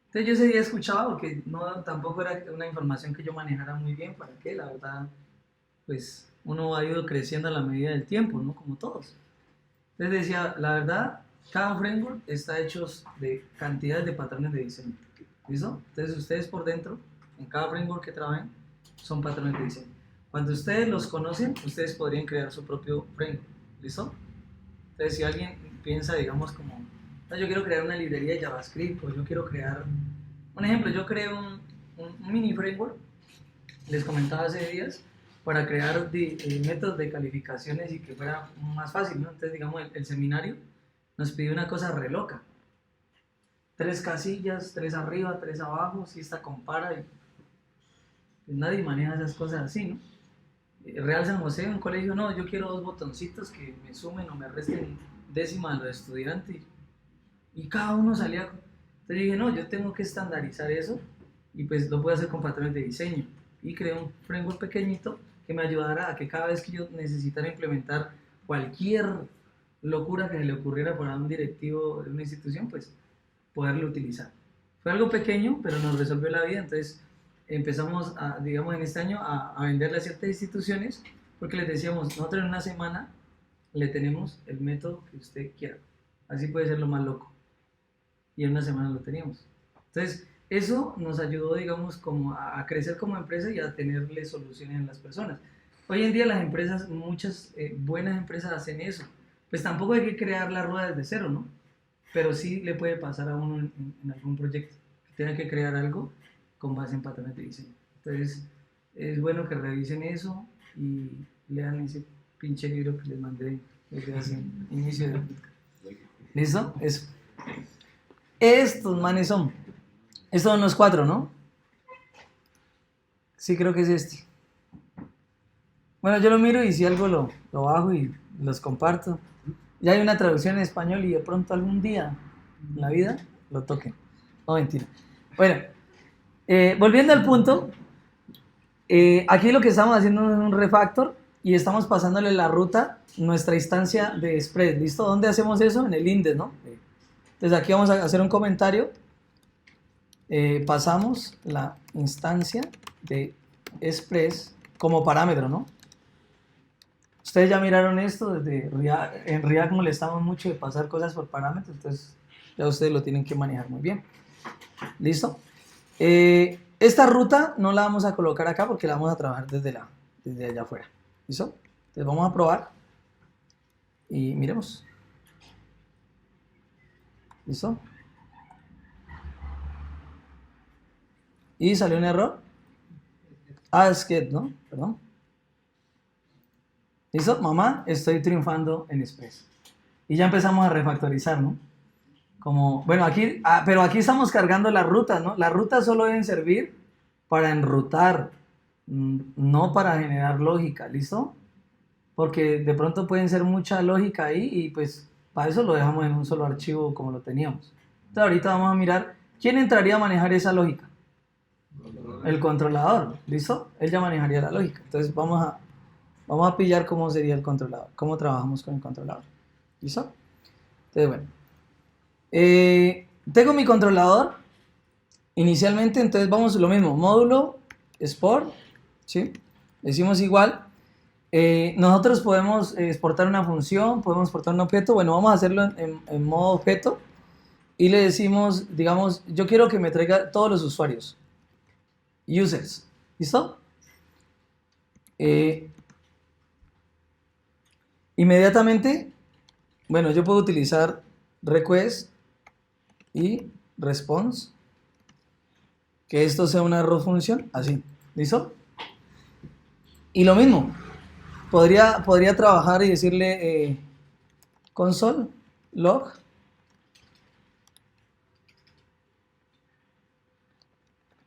Entonces yo ese día escuchaba, porque no, tampoco era una información que yo manejara muy bien, ¿para qué? La verdad, pues uno ha ido creciendo a la medida del tiempo, ¿no? Como todos. Entonces decía, la verdad, cada framework está hecho de cantidades de patrones de diseño, ¿listo? Entonces ustedes por dentro, en cada framework que trabajen, son patrones de diseño. Cuando ustedes los conocen, ustedes podrían crear su propio framework, ¿listo? Entonces, si alguien piensa, digamos, como, no, yo quiero crear una librería de JavaScript, o yo quiero crear, un ejemplo, yo creé un mini framework, les comentaba hace días, para crear métodos de calificaciones y que fuera más fácil, ¿no? Entonces, digamos, el seminario nos pidió una cosa re loca. 3 casillas, 3 arriba, 3 abajo, si esta compara, y pues nadie maneja esas cosas así, ¿no? Real San José, un colegio, no, yo quiero 2 botoncitos que me sumen o me resten décima a los estudiantes. Y cada uno salía. Entonces dije, no, yo tengo que estandarizar eso y pues lo puedo hacer con patrones de diseño. Y creé un framework pequeñito que me ayudara a que cada vez que yo necesitara implementar cualquier locura que se le ocurriera por un directivo de una institución, pues poderlo utilizar. Fue algo pequeño, pero nos resolvió la vida, entonces empezamos, digamos, en este año a venderle a ciertas instituciones porque les decíamos, nosotros en una semana le tenemos el método que usted quiera. Así puede ser lo más loco. Y en una semana lo teníamos. Entonces, eso nos ayudó, digamos, como a crecer como empresa y a tenerle soluciones a las personas. Hoy en día las empresas, muchas buenas empresas hacen eso. Pues tampoco hay que crear la rueda desde cero, ¿no? Pero sí le puede pasar a uno en algún proyecto que tenga que crear algo con base en patrones de diseño. Entonces, es bueno que revisen eso y lean ese pinche libro que les mandé desde hace inicio de... ¿Listo? Eso. Estos manes son. Estos son los 4, ¿no? Sí, creo que es este. Bueno, yo lo miro y si algo lo bajo y los comparto. Ya hay una traducción en español y de pronto algún día en la vida lo toquen. No, mentira. Bueno, volviendo al punto, aquí lo que estamos haciendo es un refactor y estamos pasándole la ruta, nuestra instancia de Express. ¿Listo? ¿Dónde hacemos eso? En el index, ¿no? Entonces aquí vamos a hacer un comentario. Pasamos la instancia de Express como parámetro, ¿no? Ustedes ya miraron esto, desde React, en React molestamos mucho de pasar cosas por parámetros, entonces ya ustedes lo tienen que manejar muy bien. ¿Listo? Esta ruta no la vamos a colocar acá porque la vamos a trabajar desde allá afuera. ¿Listo? Entonces vamos a probar y miremos. ¿Listo? Y salió un error. Ah, es que, ¿no? Perdón. ¿Listo? Mamá, estoy triunfando en Express. Y ya empezamos a refactorizar, ¿no? Como, bueno, aquí, pero aquí estamos cargando las rutas, ¿no? Las rutas solo deben servir para enrutar, no para generar lógica, ¿listo? Porque de pronto pueden ser mucha lógica ahí y pues para eso lo dejamos en un solo archivo como lo teníamos. Entonces ahorita vamos a mirar quién entraría a manejar esa lógica. El controlador, ¿listo? Él ya manejaría la lógica. Entonces vamos a pillar cómo sería el controlador, cómo trabajamos con el controlador. ¿Listo? Entonces, bueno. Tengo mi controlador inicialmente, entonces vamos a lo mismo, módulo, export, ¿sí? Decimos igual. Nosotros podemos exportar una función, podemos exportar un objeto. Bueno, vamos a hacerlo en modo objeto y le decimos, digamos, yo quiero que me traiga todos los usuarios. Users, ¿listo? Inmediatamente, bueno, yo puedo utilizar request y response, que esto sea una raw function, así, ¿listo? Y lo mismo, podría trabajar y decirle console log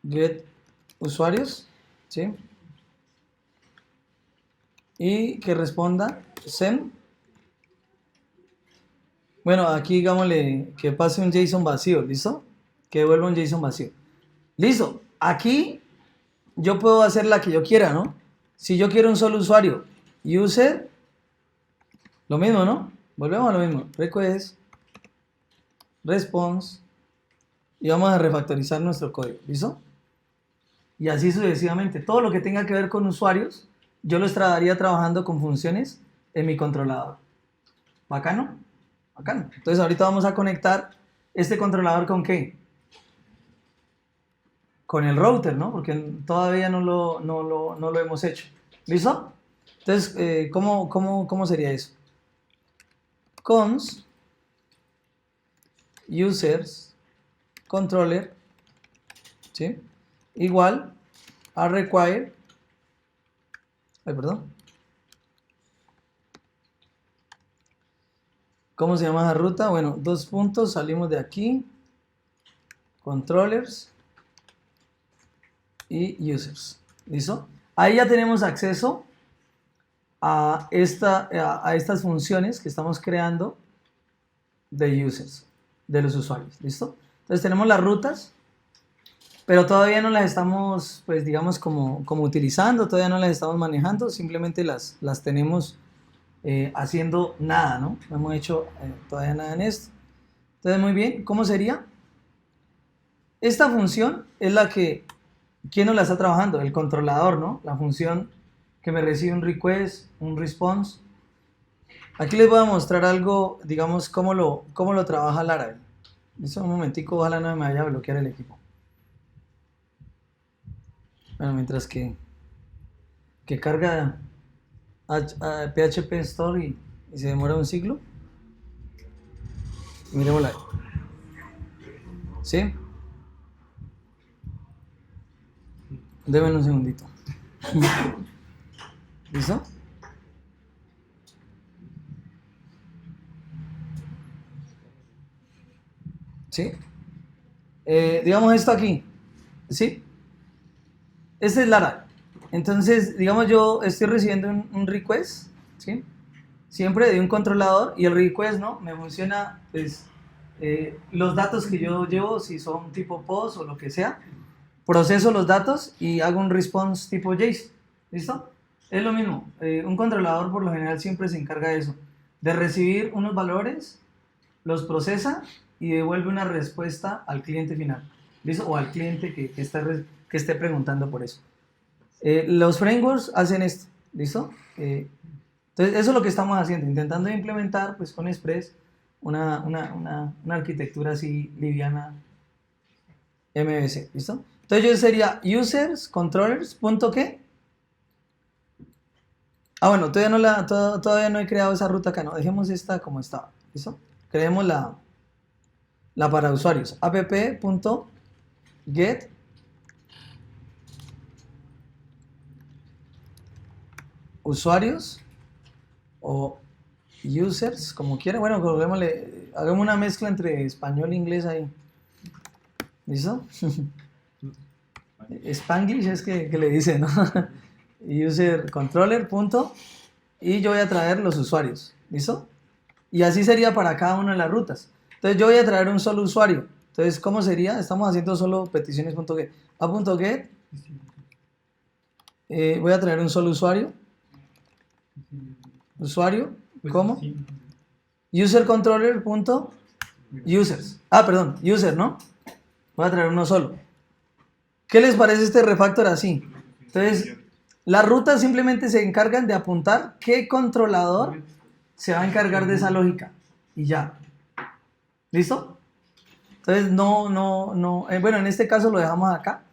get usuarios, ¿sí? Y que responda send. Bueno, aquí digámosle que pase un JSON vacío, ¿listo? Que devuelva un JSON vacío. Listo, aquí yo puedo hacer la que yo quiera, ¿no? Si yo quiero un solo usuario, user, lo mismo, ¿no? Volvemos a lo mismo, request, response, y vamos a refactorizar nuestro código, ¿listo? Y así sucesivamente, todo lo que tenga que ver con usuarios, yo lo estaría trabajando con funciones en mi controlador. ¿Bacano? Bacano. Entonces ahorita vamos a conectar este controlador ¿con qué? Con el router, ¿no? Porque todavía no lo hemos hecho. ¿Listo? Entonces, ¿cómo sería eso? Cons users controller, ¿sí? Igual a require, perdón. ¿Cómo se llama esa ruta? Bueno, 2 puntos, salimos de aquí, controllers y users. ¿Listo? Ahí ya tenemos acceso a estas funciones que estamos creando de users, de los usuarios. ¿Listo? Entonces tenemos las rutas, pero todavía no las estamos, pues digamos, como utilizando, todavía no las estamos manejando, simplemente las tenemos haciendo nada, ¿no? No hemos hecho todavía nada en esto. Entonces, muy bien, ¿cómo sería? Esta función es la que, ¿quién nos la está trabajando? El controlador, ¿no? La función que me recibe un request, un response. Aquí les voy a mostrar algo, digamos, cómo lo trabaja Laravel. Listo, un momentico, ojalá no me vaya a bloquear el equipo. Bueno, mientras que carga PHP Store y se demora un siglo. Miremosla ahí. ¿Sí? Deme un segundito. ¿Listo? ¿Sí? Digamos esto aquí. ¿Sí? Este es Lara. Entonces, digamos yo estoy recibiendo un request, ¿sí? Siempre de un controlador y el request, ¿no? Me funciona, pues, los datos que yo llevo, si son tipo POST o lo que sea, proceso los datos y hago un response tipo JSON. ¿Listo? Es lo mismo. Un controlador por lo general siempre se encarga de eso, de recibir unos valores, los procesa y devuelve una respuesta al cliente final. ¿Listo? O al cliente que esté preguntando por eso. Los frameworks hacen esto. ¿Listo? Entonces, eso es lo que estamos haciendo, intentando implementar pues, con Express una arquitectura así liviana MVC. ¿Listo? Entonces yo sería users, controllers, punto qué. Bueno, todavía no he creado esa ruta acá, no, dejemos esta como estaba. ¿Listo? Creemos la para usuarios, app.get usuarios o users, como quieran. Bueno, hagamos una mezcla entre español e inglés ahí. ¿Listo? Spanglish es que le dicen, ¿no? User controller, punto. Y yo voy a traer los usuarios. ¿Listo? Y así sería para cada una de las rutas. Entonces yo voy a traer un solo usuario. Entonces, ¿cómo sería? Estamos haciendo solo peticiones.get. A.get. Voy a traer un solo usuario. Usuario. ¿Cómo? User controller. Users. Perdón. User, ¿no? Voy a traer uno solo. ¿Qué les parece este refactor así? Entonces, las rutas simplemente se encargan de apuntar qué controlador se va a encargar de esa lógica. Y ya. ¿Listo? Entonces, bueno, en este caso lo dejamos acá.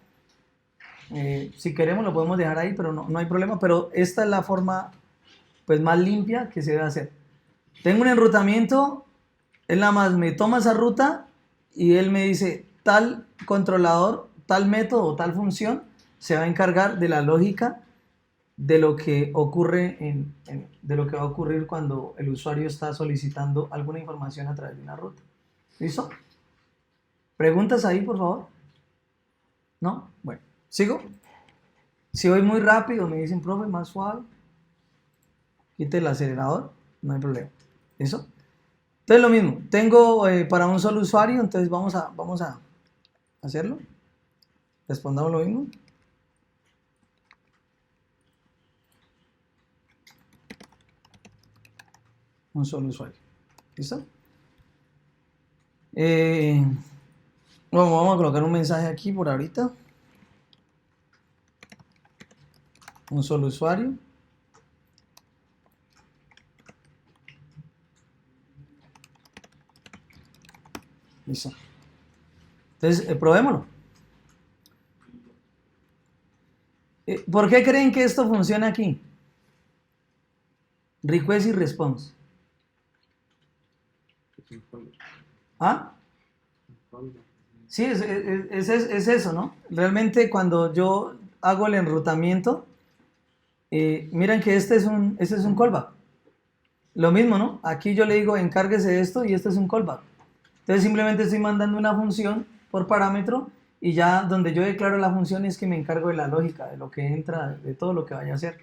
Si queremos lo podemos dejar ahí, pero no hay problema. Pero esta es la forma pues, más limpia que se debe hacer. Tengo un enrutamiento, él nada más me toma esa ruta y él me dice tal controlador, tal método o tal función se va a encargar de la lógica de lo que ocurre de lo que va a ocurrir cuando el usuario está solicitando alguna información a través de una ruta. ¿Listo? ¿Preguntas ahí, por favor? ¿No? Bueno, ¿sigo? Si voy muy rápido, me dicen, profe, más suave. Quite el acelerador, no hay problema. ¿Listo? Entonces lo mismo, tengo para un solo usuario, entonces vamos a hacerlo. Respondamos lo mismo. Un solo usuario. ¿Listo? Vamos a colocar un mensaje aquí por ahorita. Un solo usuario. Listo. Entonces, probémoslo. ¿Por qué creen que esto funciona aquí? Request y response. ¿Ah? Sí, es eso, ¿no? Realmente cuando yo hago el enrutamiento, miren que este es un callback. Lo mismo, ¿no? Aquí yo le digo encárguese de esto y este es un callback. Entonces simplemente estoy mandando una función por parámetro y ya donde yo declaro la función es que me encargo de la lógica, de lo que entra, de todo lo que vaya a hacer.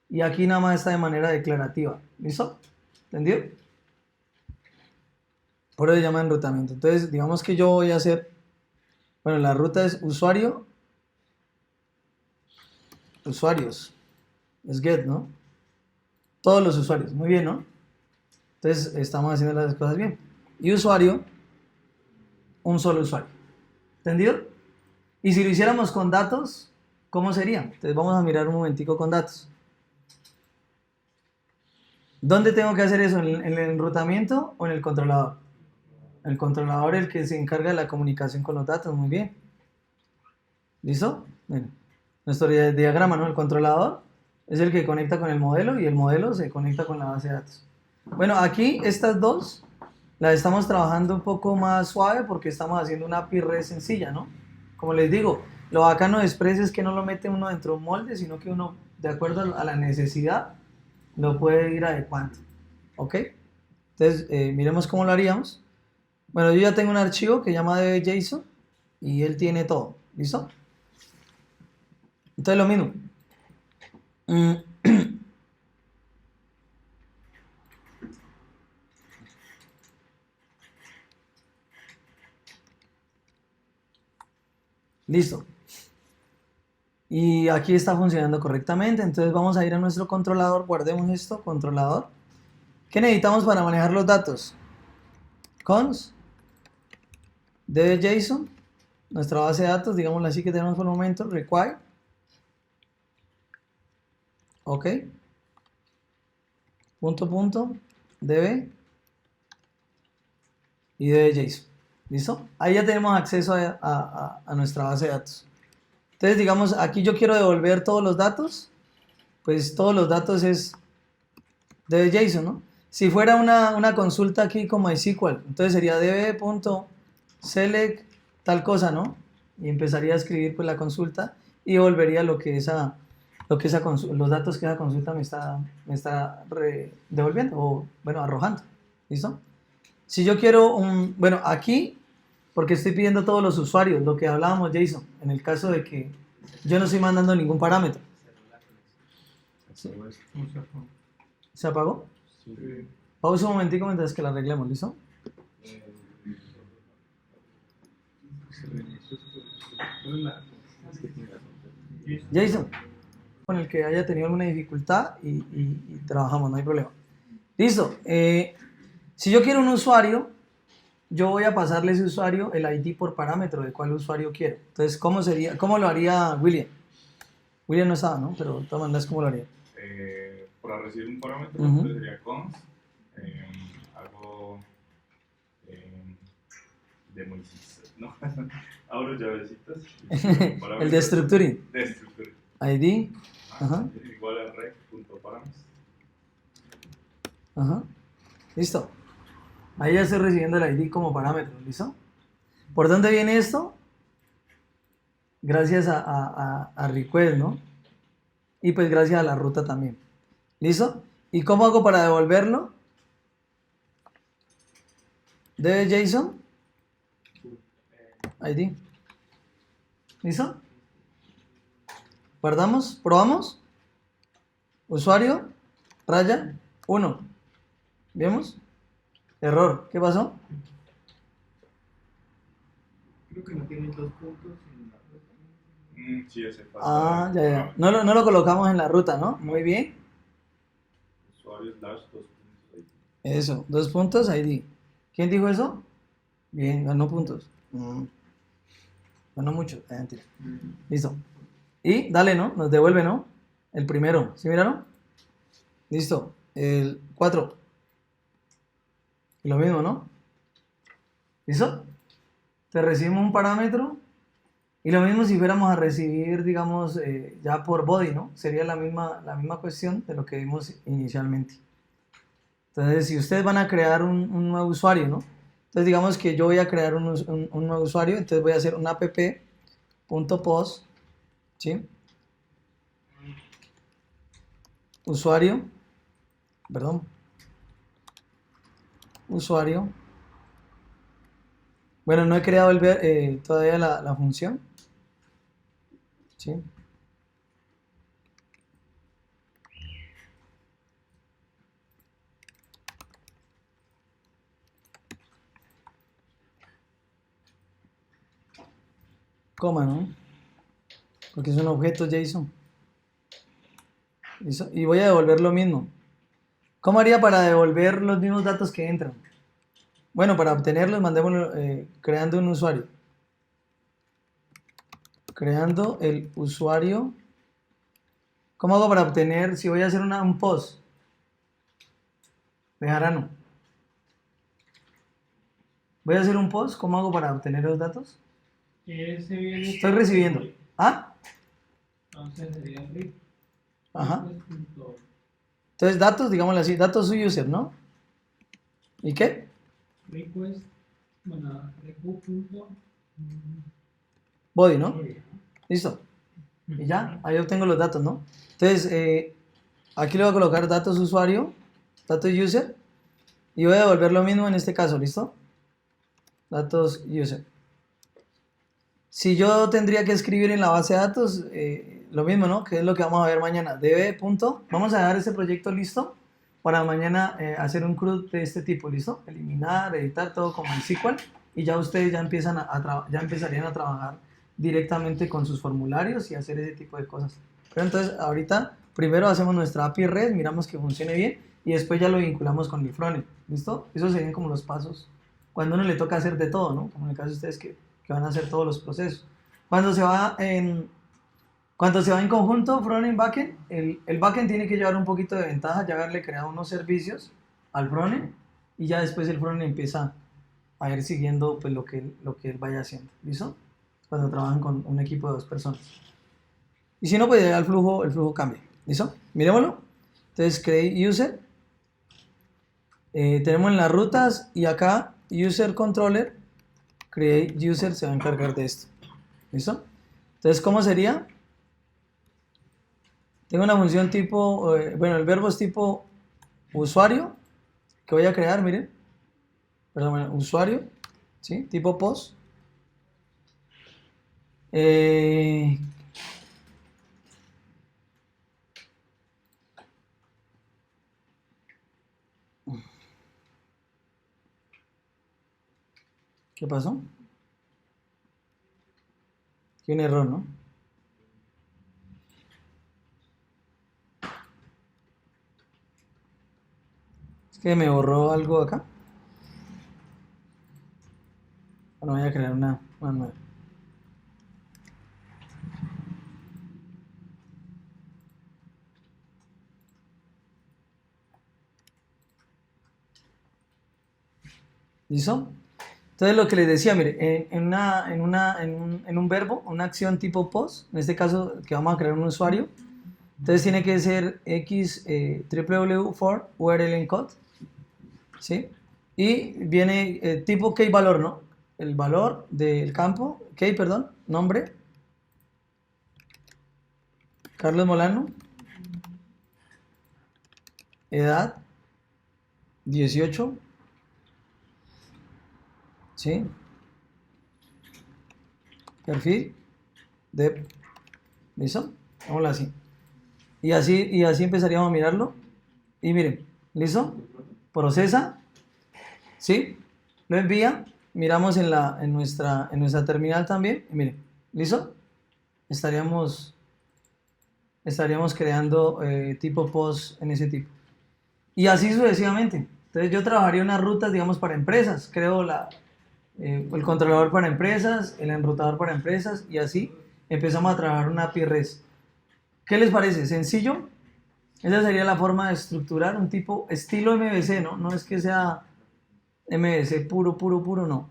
Y aquí nada más está de manera declarativa. ¿Listo? ¿Entendido? Por eso se llama enrutamiento. Entonces, digamos que yo voy a hacer, bueno, la ruta es usuarios, es get, ¿no? Todos los usuarios, muy bien, ¿no? Entonces, estamos haciendo las cosas bien. Y usuario, un solo usuario. ¿Entendido? Y si lo hiciéramos con datos, ¿cómo sería? Entonces, vamos a mirar un momentico con datos. ¿Dónde tengo que hacer eso? ¿En el enrutamiento o en el controlador? El controlador es el que se encarga de la comunicación con los datos, muy bien. ¿Listo? Bueno, nuestro diagrama, ¿no? El controlador es el que conecta con el modelo y el modelo se conecta con la base de datos. Bueno, aquí estas dos las estamos trabajando un poco más suave porque estamos haciendo una API red sencilla, ¿no? Como les digo, lo bacano de Express es que no lo mete uno dentro de un molde, sino que uno, de acuerdo a la necesidad, lo puede ir adecuando. ¿Ok? Entonces, miremos cómo lo haríamos. Bueno, yo ya tengo un archivo que llama db.json y él tiene todo. ¿Listo? Entonces, lo mismo. Listo. Y aquí está funcionando correctamente. Entonces vamos a ir a nuestro controlador. Guardemos esto, controlador. ¿Qué necesitamos para manejar los datos? Cons db.json, nuestra base de datos, digámoslo así que tenemos por el momento, require. Ok. Db y db.json. ¿Listo? Ahí ya tenemos acceso a nuestra base de datos. Entonces, digamos, aquí yo quiero devolver todos los datos. Pues todos los datos es db.json, ¿no? Si fuera una consulta aquí como SQL, entonces sería db.select tal cosa, ¿no? Y empezaría a escribir pues la consulta y devolvería los datos que esa consulta me está devolviendo o, bueno, arrojando. ¿Listo? Si yo quiero bueno, aquí, porque estoy pidiendo todos los usuarios, lo que hablábamos, Jason, en el caso de que yo no estoy mandando ningún parámetro. ¿Se apagó?
Sí.
Pausa un momentico mientras que la arreglemos, ¿listo? Jason, con el que haya tenido alguna dificultad y trabajamos, no hay problema. Listo. Si yo quiero un usuario, yo voy a pasarle a ese usuario el ID por parámetro de cuál usuario quiero. Entonces, ¿cómo lo haría William? William no estaba, ¿no? Pero de todas maneras, ¿cómo lo haría?
Para recibir un parámetro,
Ujú.
sería const, hago de Moisés, ¿no? Abro llavecitas.
El de structuring.
De estructura.
ID. Ajá.
Igual a rec.parameters.
Ajá. Listo. Ahí ya estoy recibiendo el ID como parámetro. ¿Listo? ¿Por dónde viene esto? Gracias a request, ¿no? Y pues gracias a la ruta también. ¿Listo? ¿Y cómo hago para devolverlo? db.json ID. ¿Listo? Guardamos, probamos. Usuario, raya, 1. ¿Vemos? Error. ¿Qué pasó?
Creo que no tienen 2 puntos en la ruta.
Sí, ese falta.
Ah, ya. No lo colocamos en la ruta, ¿no? Muy bien.
Usuario / 2 puntos ahí.
Eso, 2 puntos ID. ¿Quién dijo eso? Bien, ganó puntos. Ganó mucho. Mentira. Listo. Y dale, ¿no? Nos devuelve, ¿no? El primero. ¿Sí miraron? Listo. El 4. Y lo mismo, ¿no? ¿Listo? Te recibimos un parámetro. Y lo mismo si fuéramos a recibir, digamos, ya por body, ¿no? Sería la misma cuestión de lo que vimos inicialmente. Entonces, si ustedes van a crear un nuevo usuario, ¿no? Entonces, digamos que yo voy a crear un nuevo usuario, entonces voy a hacer un app.post, ¿sí? Usuario, bueno, no he creado todavía la función, ¿sí? Coma, ¿no? Porque es un objeto JSON. ¿Listo? Y voy a devolver lo mismo. ¿Cómo haría para devolver los mismos datos que entran? Bueno, para obtenerlos, mandémoslo creando un usuario. Creando el usuario. ¿Cómo hago para obtener, si voy a hacer un post? Bejarano. Voy a hacer un post, ¿cómo hago para obtener los datos?
Ese viene
Estoy recibiendo. ¿Ah?
Entonces sería el read.
Ajá.
Request.body.
Entonces, datos, digámoslo así, datos user, ¿no? ¿Y qué?
Request, bueno, request.body,
Body, ¿no?
¿no?
Listo. Y ya, ahí obtengo los datos, ¿no? Entonces, aquí le voy a colocar datos usuario, datos user, y voy a devolver lo mismo en este caso, ¿listo? Datos user. Si yo tendría que escribir en la base de datos, lo mismo, ¿no? Que es lo que vamos a ver mañana. Vamos a dejar este proyecto listo para mañana hacer un CRUD de este tipo, ¿listo? Eliminar, editar todo como en SQL y ya ustedes ya ya empezarían a trabajar directamente con sus formularios y hacer ese tipo de cosas. Pero entonces ahorita primero hacemos nuestra API REST, miramos que funcione bien y después ya lo vinculamos con el frontend, ¿listo? Esos serían como los pasos cuando uno le toca hacer de todo, ¿no? Como en el caso de ustedes que van a hacer todos los procesos. Cuando se va en conjunto, frontend, backend, el backend tiene que llevar un poquito de ventaja, ya haberle creado unos servicios al frontend y ya después el frontend empieza a ir siguiendo pues, lo que él vaya haciendo, ¿listo? Cuando trabajan con un equipo de 2 personas. Y si no, pues ya el flujo cambia, ¿listo? Miremoslo. Entonces, create user. Tenemos en las rutas y acá user controller, create user se va a encargar de esto, ¿listo? Entonces, ¿cómo sería? Tengo una función tipo, bueno, el verbo es tipo usuario, que voy a crear, miren, perdón, bueno, usuario, ¿sí? Tipo post. ¿Qué pasó? Tiene un error, ¿no? Es que me borró algo acá. Bueno, voy a crear una nueva. ¿Listo? Entonces lo que les decía, mire, en un verbo, una acción tipo post, en este caso que vamos a crear un usuario, entonces tiene que ser x www for URL encode, ¿sí? Y viene tipo key valor, ¿no? El valor del campo, key, perdón, nombre, Carlos Molano, edad, 18, ¿sí? Perfil, dev, ¿listo? Vámonos así. Y así empezaríamos a mirarlo. Y miren, ¿listo? Procesa, ¿sí? Lo envía, miramos en nuestra terminal también. Y miren, ¿listo? Estaríamos creando tipo post en ese tipo. Y así sucesivamente. Entonces yo trabajaría unas rutas, digamos, para empresas. Creo el controlador para empresas, el enrutador para empresas y así empezamos a trabajar una API REST. ¿Qué les parece? ¿Sencillo? Esa sería la forma de estructurar un tipo estilo MVC, ¿no? No es que sea MVC puro, no.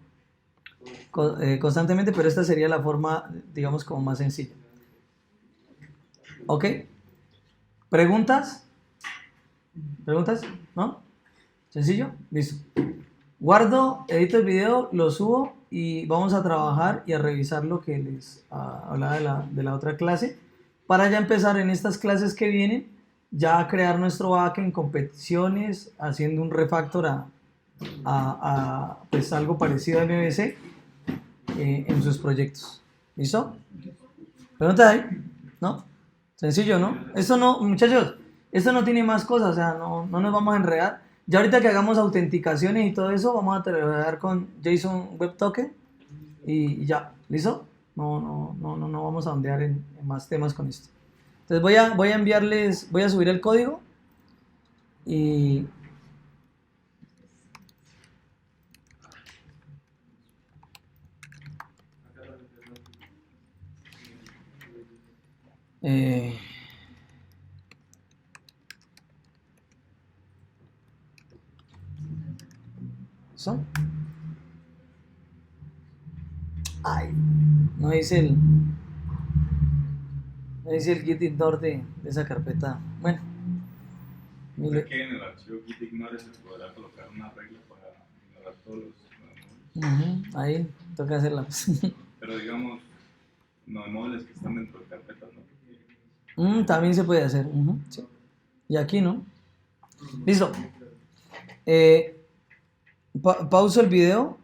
Constantemente, pero esta sería la forma, digamos, como más sencilla. ¿Ok? ¿Preguntas? ¿Preguntas? ¿No? ¿Sencillo? Listo. Guardo, edito el video, lo subo y vamos a trabajar y a revisar lo que les hablaba de la otra clase para ya empezar en estas clases que vienen ya a crear nuestro backend en competiciones haciendo un refactor a pues algo parecido a MVC en sus proyectos. ¿Listo? ¿Preguntas ahí? ¿No? Sencillo, ¿no? Esto no, muchachos, esto no tiene más cosas, o sea, no nos vamos a enredar. Ya ahorita que hagamos autenticaciones y todo eso, vamos a trabajar con JSON Web Token y ya, ¿listo? No vamos a ondear en más temas con esto. Entonces voy a enviarles, voy a subir el código y ¿listo? Ay, no dice dice el git ignore de esa carpeta. Bueno,
O
mire.
sea que en el archivo git ignore se podrá colocar una regla para ignorar todos los módulos.
Ahí toca hacerla.
Pero digamos, no módulos que están dentro de carpetas, ¿no?
También se puede hacer. Sí. Y aquí no. Listo. Pauso el video